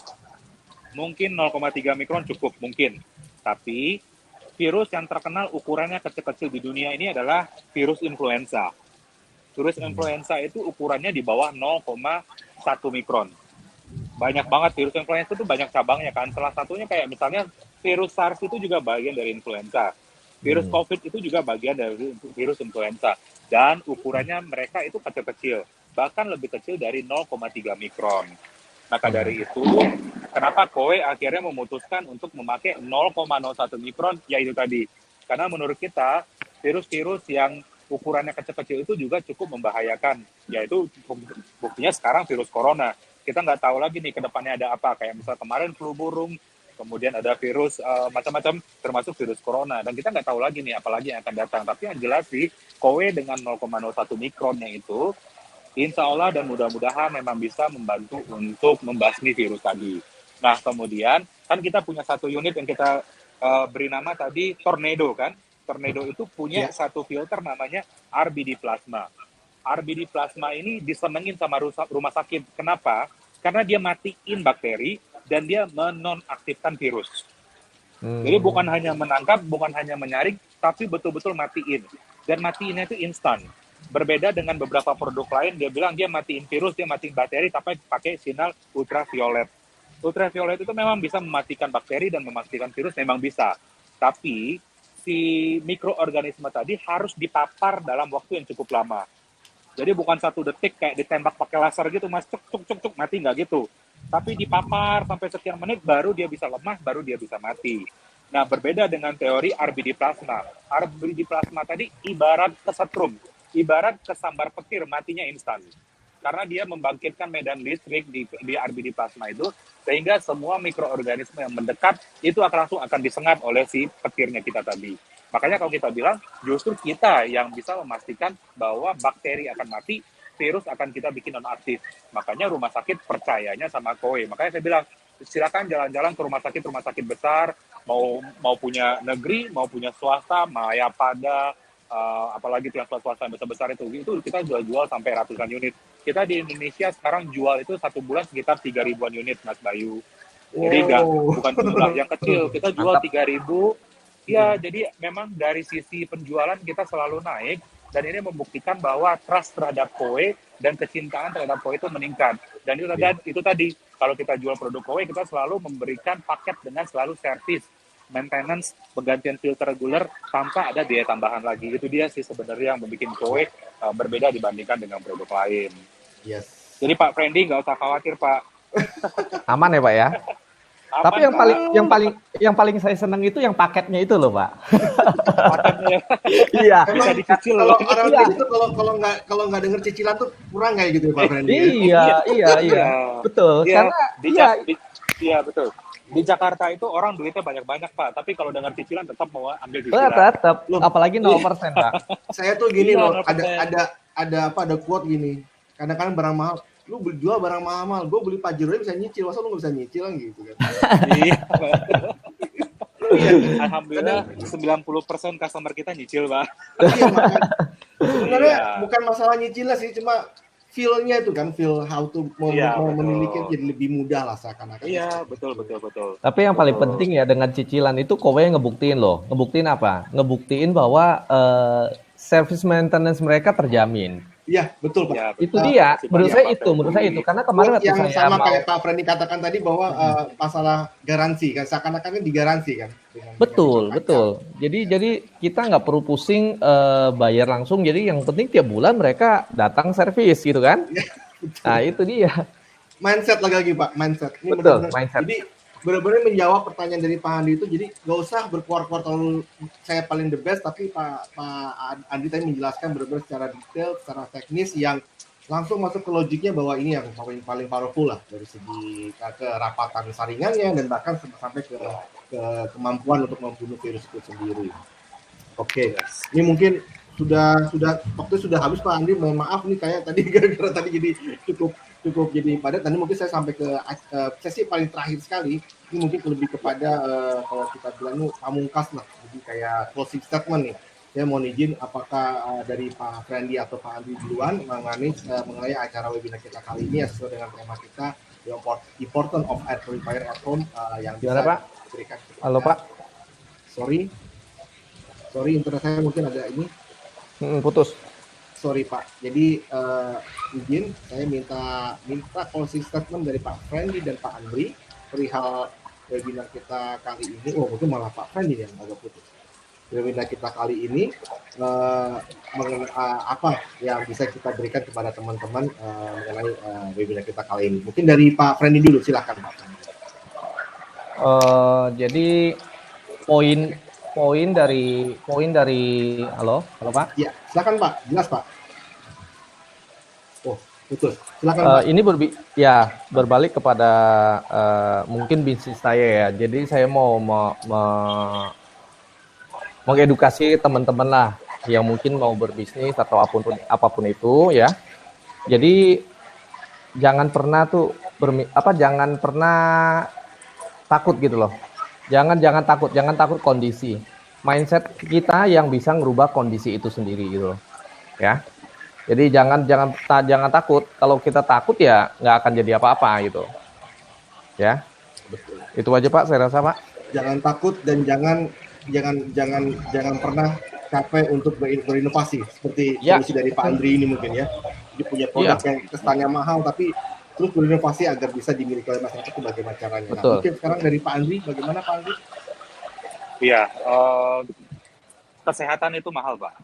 mungkin 0,3 mikron cukup mungkin. Tapi virus yang terkenal ukurannya kecil-kecil di dunia ini adalah virus influenza. Virus influenza itu ukurannya di bawah 0,1 mikron. Banyak banget virus influenza itu banyak cabangnya kan. Salah satunya kayak misalnya virus SARS itu juga bagian dari influenza. Virus COVID itu juga bagian dari virus influenza. Dan ukurannya mereka itu kecil-kecil. Bahkan lebih kecil dari 0,3 mikron. Maka dari itu, kenapa Kowei akhirnya memutuskan untuk memakai 0,01 mikron, yaitu tadi. Karena menurut kita, virus-virus yang ukurannya kecil-kecil itu juga cukup membahayakan. Yaitu buktinya sekarang virus corona. Kita nggak tahu lagi nih ke depannya ada apa. Kayak misal kemarin flu burung, kemudian ada virus macam-macam, termasuk virus corona. Dan kita nggak tahu lagi nih apalagi yang akan datang. Tapi yang jelas sih, Kowei dengan 0,01 mikronnya itu, insya Allah dan mudah-mudahan memang bisa membantu untuk membasmi virus tadi. Nah, kemudian kan kita punya satu unit yang kita beri nama tadi Tornado kan. Tornado itu punya satu filter namanya RBD Plasma. RBD Plasma ini disenengin sama rumah sakit. Kenapa? Karena dia matiin bakteri dan dia menonaktifkan virus. Jadi bukan hanya menangkap, bukan hanya menyaring, tapi betul-betul matiin. Dan matiinnya itu instan. Berbeda dengan beberapa produk lain, dia bilang dia matiin virus, dia matiin bakteri, tapi pakai sinar ultraviolet. Ultraviolet itu memang bisa mematikan bakteri dan mematikan virus, memang bisa. Tapi si mikroorganisme tadi harus dipapar dalam waktu yang cukup lama. Jadi bukan 1 detik kayak ditembak pakai laser gitu, mas, cuk, mati nggak gitu. Tapi dipapar sampai sekian menit, baru dia bisa lemah, baru dia bisa mati. Nah, berbeda dengan teori RBD Plasma. RBD Plasma tadi ibarat kesetrum, ibarat kesambar petir, matinya instan. karena dia membangkitkan medan listrik di RBD plasma itu, sehingga semua mikroorganisme yang mendekat itu langsung akan disengat oleh si petirnya kita tadi. Makanya kalau kita bilang, justru kita yang bisa memastikan bahwa bakteri akan mati, virus akan kita bikin nonaktif. Makanya rumah sakit percayanya sama KOE. Makanya saya bilang, silakan jalan-jalan ke rumah sakit besar, mau punya negeri, mau punya swasta, Mayapada, apalagi yang swasta yang besar-besar itu kita jual sampai ratusan unit. Kita di Indonesia sekarang jual itu satu bulan sekitar 3.000-an unit, Mas Bayu. Jadi bukan jumlah yang kecil, kita jual 3.000. Ya, jadi memang dari sisi penjualan kita selalu naik, dan ini membuktikan bahwa trust terhadap KOE dan kecintaan terhadap KOE itu meningkat. Dan itu tadi, kalau kita jual produk KOE, kita selalu memberikan paket dengan selalu servis, maintenance, penggantian filter reguler tanpa ada biaya tambahan lagi. Itu dia sih sebenarnya yang membuat KOE berbeda dibandingkan dengan produk lain. Yes. Jadi Pak Friendly nggak usah khawatir, Pak. Aman ya Pak ya? Aman, Tapi yang paling saya senang itu yang paketnya itu loh Pak. paketnya. Iya. Bisa dicicil Kalau loh. orang itu kalau nggak denger cicilan tuh kurang kayak gitu ya Pak Randy. Iya. Betul. Iya, Karena iya betul. Di Jakarta itu orang duitnya banyak-banyak, Pak. Tapi kalau dengar cicilan tetap mau ambil cicilan. tetap. Apalagi 0% Pak. Saya tuh gini Iya, loh, 0%. ada quote gini. Kadang-kadang barang mahal, lu jual barang mahal, gue beli Pajero bisa nyicil, masa lu nggak bisa nyicil kan gitu kan? Iya. Alhamdulillah 90% customer kita nyicil, Pak. Iya, sebenarnya Iya. bukan masalah nyicil sih, cuma feel-nya itu kan, feel how to Iya, memiliki betul. jadi lebih mudah lah seakan-akan. Iya, betul. Tapi yang paling penting ya dengan cicilan itu KOE ngebuktiin loh. Ngebuktiin apa? Ngebuktiin bahwa service maintenance mereka terjamin. Iya, betul Pak. Ya, Itu dia. Menurut saya Pak. itu. Karena kemarin waktu yang saya sama mau kayak Pak Freddy katakan tadi bahwa masalah garansi kan, seakan-akan kan digaransi kan. betul. Jadi kita nggak perlu pusing bayar langsung. Jadi yang penting tiap bulan mereka datang servis gitu kan. Nah itu dia. Mindset lagi Pak, mindset. Ini Betul, benar-benar- mindset. Jadi benar-benar menjawab pertanyaan dari Pak Andi itu. Jadi nggak usah berkuar-kuar terlalu saya paling the best, tapi Pak Andi tadi menjelaskan benar-benar secara detail, secara teknis yang langsung masuk ke logiknya bahwa ini yang paling powerful lah dari segi kerapatan saringannya dan bahkan sampai ke kemampuan untuk membunuh virus itu sendiri. Oke, ini mungkin sudah waktu sudah habis Pak Andi, mohon maaf nih kayak tadi gara-gara tadi jadi cukup jadi padat. Tadi mungkin saya sampai ke sesi paling terakhir sekali. Ini mungkin lebih kepada kalau kita bilang ini pamungkas lah, jadi kayak closing statement nih. Saya mohon izin apakah dari Pak Friendly atau Pak Andi duluan mengenai acara webinar kita kali ini sesuai dengan tema kita, the importance of air purifier at home yang bisa Gimana, Pak? diberikan. Halo Pak. Sorry internet saya mungkin ada ini. Putus. Sorry Pak. Jadi izin saya minta closing statement dari Pak Friendly dan Pak Andri perihal webinar kita kali ini. Oh mungkin malah Pak Friendly yang agak putus. Webinar kita kali ini apa yang bisa kita berikan kepada teman-teman mengenai webinar kita kali ini. Mungkin dari Pak Friendly dulu, silakan Pak. Jadi poin dari halo Pak. Ya, silakan Pak. Jelas Pak. Oh, putus. Silakan Pak. Ini berbalik kepada mungkin bisnis saya ya. Jadi saya mau mengedukasi teman-teman lah yang mungkin mau berbisnis atau apapun itu ya. Jadi jangan pernah takut gitu loh. Jangan takut kondisi. Mindset kita yang bisa ngerubah kondisi itu sendiri gitu loh. Ya. Jadi jangan takut. Kalau kita takut ya nggak akan jadi apa-apa gitu. Ya. Betul. Itu aja Pak, saya rasa Pak. Jangan takut dan jangan pernah capek untuk berinovasi seperti solusi dari Pak Andri ini mungkin ya. Dia punya produk yang kesannya mahal tapi terus berinovasi agar bisa dimiliki oleh masyarakat itu bagaimana caranya. Nah, mungkin sekarang dari Pak Andri, bagaimana Pak Andri? Iya, kesehatan itu mahal Pak.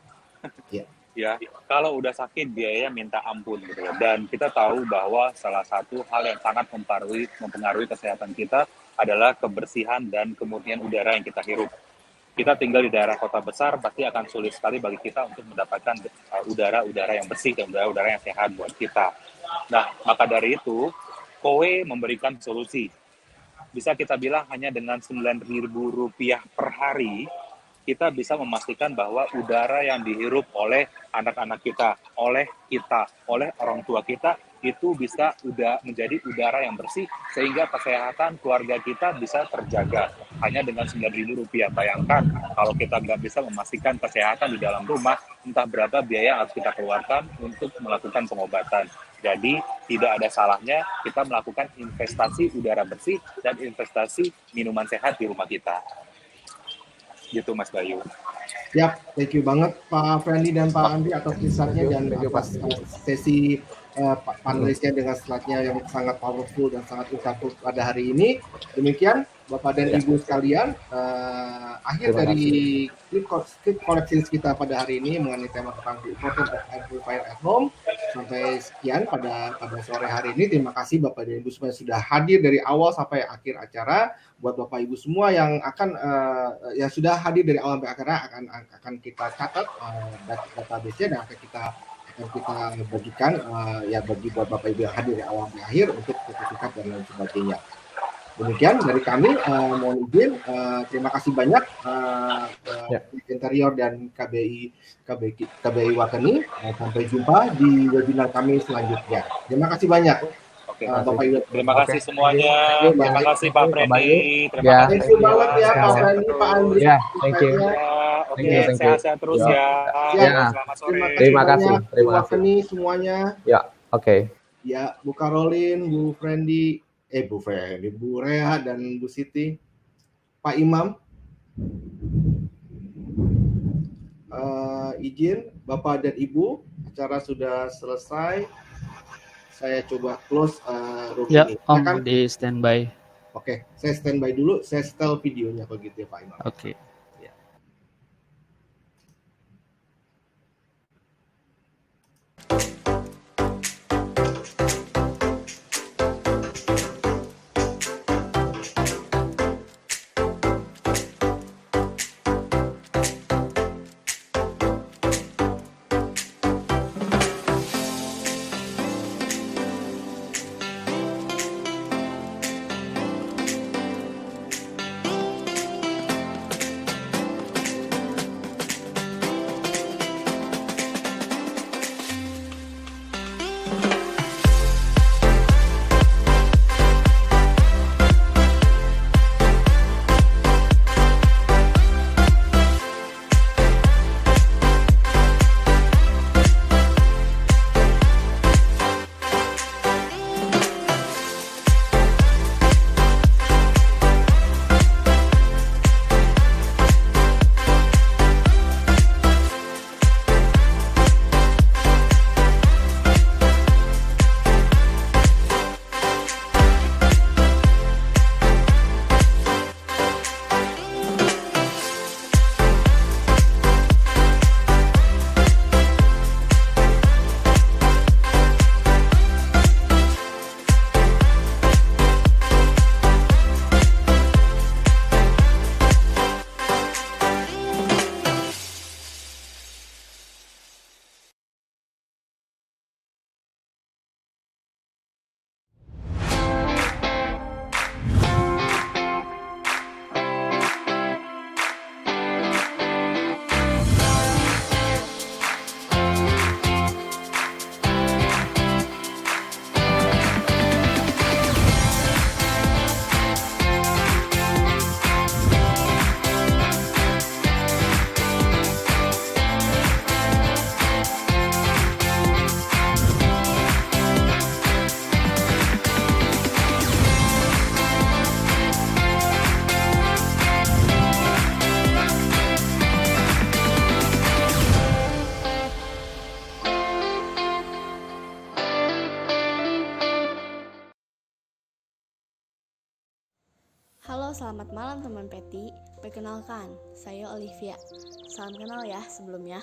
Iya. Ya, kalau udah sakit biaya minta ampun gitu ya. Dan kita tahu bahwa salah satu hal yang sangat mempengaruhi kesehatan kita adalah kebersihan dan kemurnian udara yang kita hirup. Kita tinggal di daerah kota besar, pasti akan sulit sekali bagi kita untuk mendapatkan udara-udara yang bersih dan udara-udara yang sehat buat kita. Nah, maka dari itu, Kowe memberikan solusi. Bisa kita bilang hanya dengan Rp9.000 per hari, kita bisa memastikan bahwa udara yang dihirup oleh anak-anak kita, oleh orang tua kita, itu bisa menjadi udara yang bersih, sehingga kesehatan keluarga kita bisa terjaga. Hanya dengan Rp9.000. Bayangkan, kalau kita nggak bisa memastikan kesehatan di dalam rumah, entah berapa biaya yang harus kita keluarkan untuk melakukan pengobatan. Jadi, tidak ada salahnya kita melakukan investasi udara bersih dan investasi minuman sehat di rumah kita. Gitu Mas Bayu. Siap, thank you banget Pak Friendly dan Pak Andri atas insight-nya dan atas sesi panelisnya dengan slide-nya yang sangat powerful dan sangat insightful pada hari ini. Demikian Bapak dan Ibu sekalian, akhir dari clip collections kita pada hari ini mengenai tema tentang the importance of air purifier at home. Sampai sekian pada sore hari ini. Terima kasih Bapak dan Ibu semua sudah hadir dari awal sampai akhir acara. Buat Bapak Ibu semua yang akan yang sudah hadir dari awal sampai akhir akan kita catat database-nya dan akan kita bagikan bagi buat Bapak Ibu yang hadir dari awal sampai akhir untuk sertifikat dan lain sebagainya. Demikian dari kami, mohon izin, terima kasih banyak Interior dan KBI Wakeni. Sampai jumpa di webinar kami selanjutnya. Terima kasih banyak. Oke, Bapak Ibu. terima kasih semuanya. Terima kasih Pak Freddy. Terima kasih. Thank you banget ya Pak Freddy, Pak Andri. Thank you. Oke, sehat-sehat terus ya. Selamat sore. Terima kasih. Wakeni semuanya. Ya, oke. Ya, Bu Karolin, Bu Freddy, Bu Rea dan Bu Siti, Pak Imam, izin Bapak dan Ibu, acara sudah selesai. Saya coba close room Ya, ini. Om di standby. Oke, saya standby dulu. Saya setel videonya begitu ya Pak Imam. Oke. Halo, selamat malam teman Peti. Perkenalkan, saya Olivia. Salam kenal ya sebelumnya.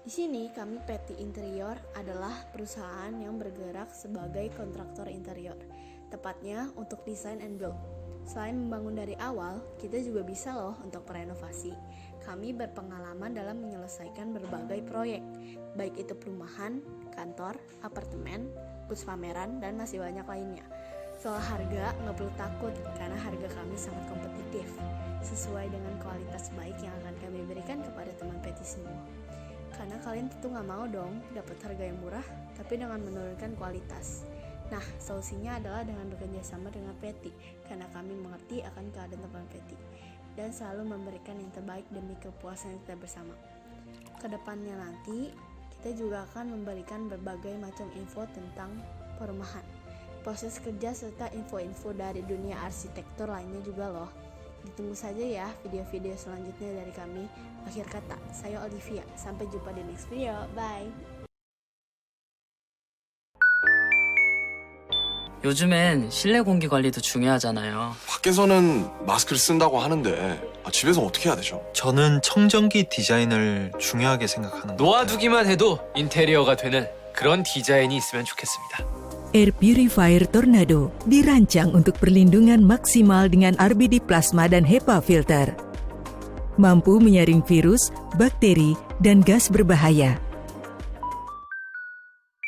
Di sini kami Peti Interior adalah perusahaan yang bergerak sebagai kontraktor interior, tepatnya untuk desain and build. Selain membangun dari awal, kita juga bisa loh untuk berenovasi. Kami berpengalaman dalam menyelesaikan berbagai proyek, baik itu perumahan, kantor, apartemen, bus pameran, dan masih banyak lainnya. Soal harga, nggak perlu takut karena harga kami sangat kompetitif, sesuai dengan kualitas baik yang akan kami berikan kepada teman Peti semua. Karena kalian tentu nggak mau dong dapat harga yang murah, tapi dengan menurunkan kualitas. Nah, solusinya adalah dengan bekerja sama dengan Peti, karena kami mengerti akan keadaan teman Peti, dan selalu memberikan yang terbaik demi kepuasan kita bersama. Kedepannya nanti, kita juga akan memberikan berbagai macam info tentang perumahan, proses kerja, serta info-info dari dunia arsitektur lainnya juga loh. Ditunggu saja ya video-video selanjutnya dari kami. Akhir kata, saya Olivia. Sampai jumpa di next video. Bye! 요즘엔 실내 공기 관리도 중요하잖아요. 밖에서는 마스크를 쓴다고 하는데 집에서 어떻게 해야 되죠? 저는 청정기 디자인을 중요하게 생각하는 것 같아요. 놓아두기만 해도 인테리어가 되는 그런 디자인이 있으면 좋겠습니다. Air Purifier Tornado dirancang untuk perlindungan maksimal dengan RBD plasma dan HEPA filter. Mampu menyaring virus, bakteri, dan gas berbahaya.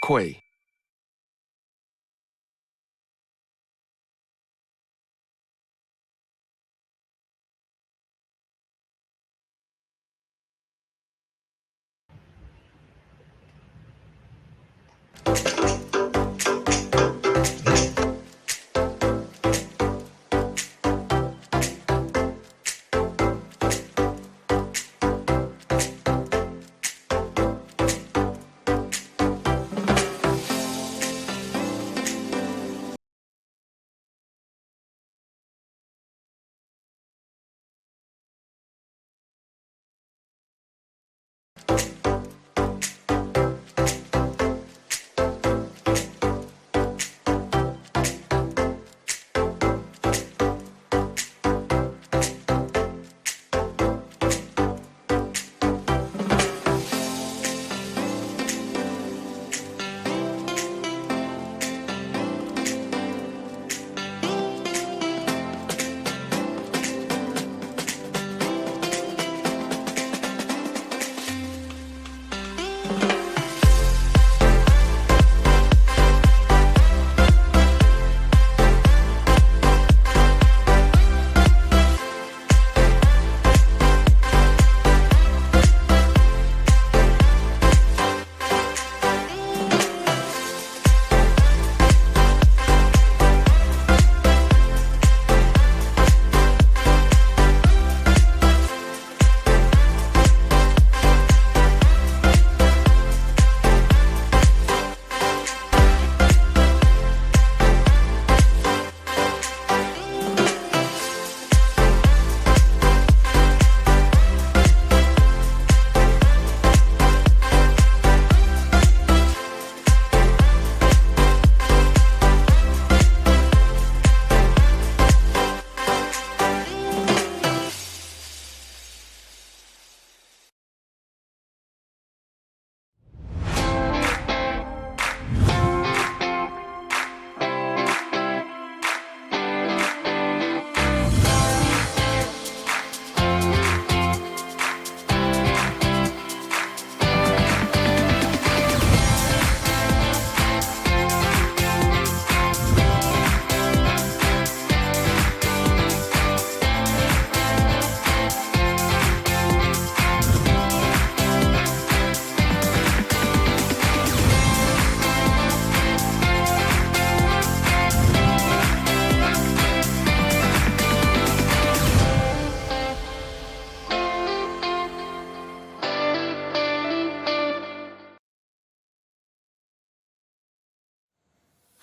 코웨이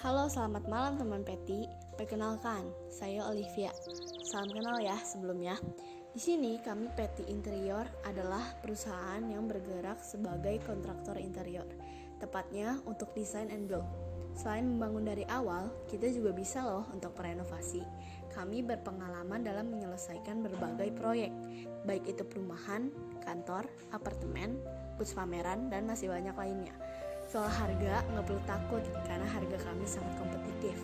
Halo, selamat malam teman Peti. Perkenalkan, saya Olivia. Salam kenal ya sebelumnya. Di sini kami Peti Interior adalah perusahaan yang bergerak sebagai kontraktor interior, tepatnya untuk desain and build. Selain membangun dari awal, kita juga bisa loh untuk berenovasi. Kami berpengalaman dalam menyelesaikan berbagai proyek, baik itu perumahan, kantor, apartemen, bus pameran, dan masih banyak lainnya. Soal harga, nggak perlu takut karena harga kami sangat kompetitif,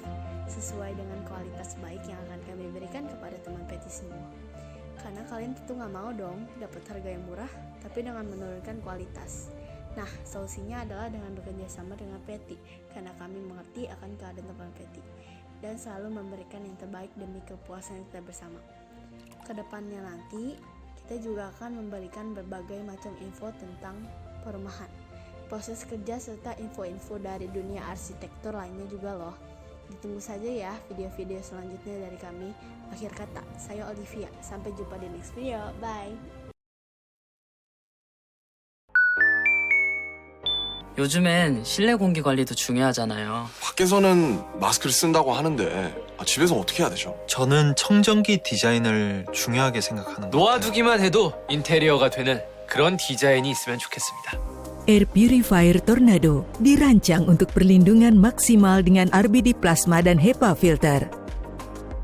sesuai dengan kualitas baik yang akan kami berikan kepada teman Peti semua. Karena kalian tentu nggak mau dong dapat harga yang murah, tapi dengan menurunkan kualitas. Nah, solusinya adalah dengan bekerja sama dengan Peti, karena kami mengerti akan keadaan teman Peti, dan selalu memberikan yang terbaik demi kepuasan kita bersama. Kedepannya nanti, kita juga akan memberikan berbagai macam info tentang perumahan, proses kerja serta info-info dari dunia arsitektur lainnya juga loh. Ditunggu saja ya video-video selanjutnya dari kami. Akhir kata, saya Olivia. Sampai jumpa di next video. Bye. 요즘엔 실내 공기 관리도 중요하잖아요. 밖에서는 마스크를 쓴다고 하는데 집에서 어떻게 해야 되죠? 저는 청정기 디자인을 중요하게 생각하는 것 같아요. 놓아두기만 해도 인테리어가 되는 그런 디자인이 있으면 좋겠습니다. Air Purifier Tornado dirancang untuk perlindungan maksimal dengan RBD plasma dan HEPA filter.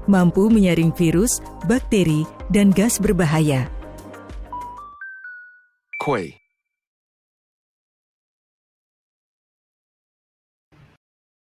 Mampu menyaring virus, bakteri, dan gas berbahaya. 코웨이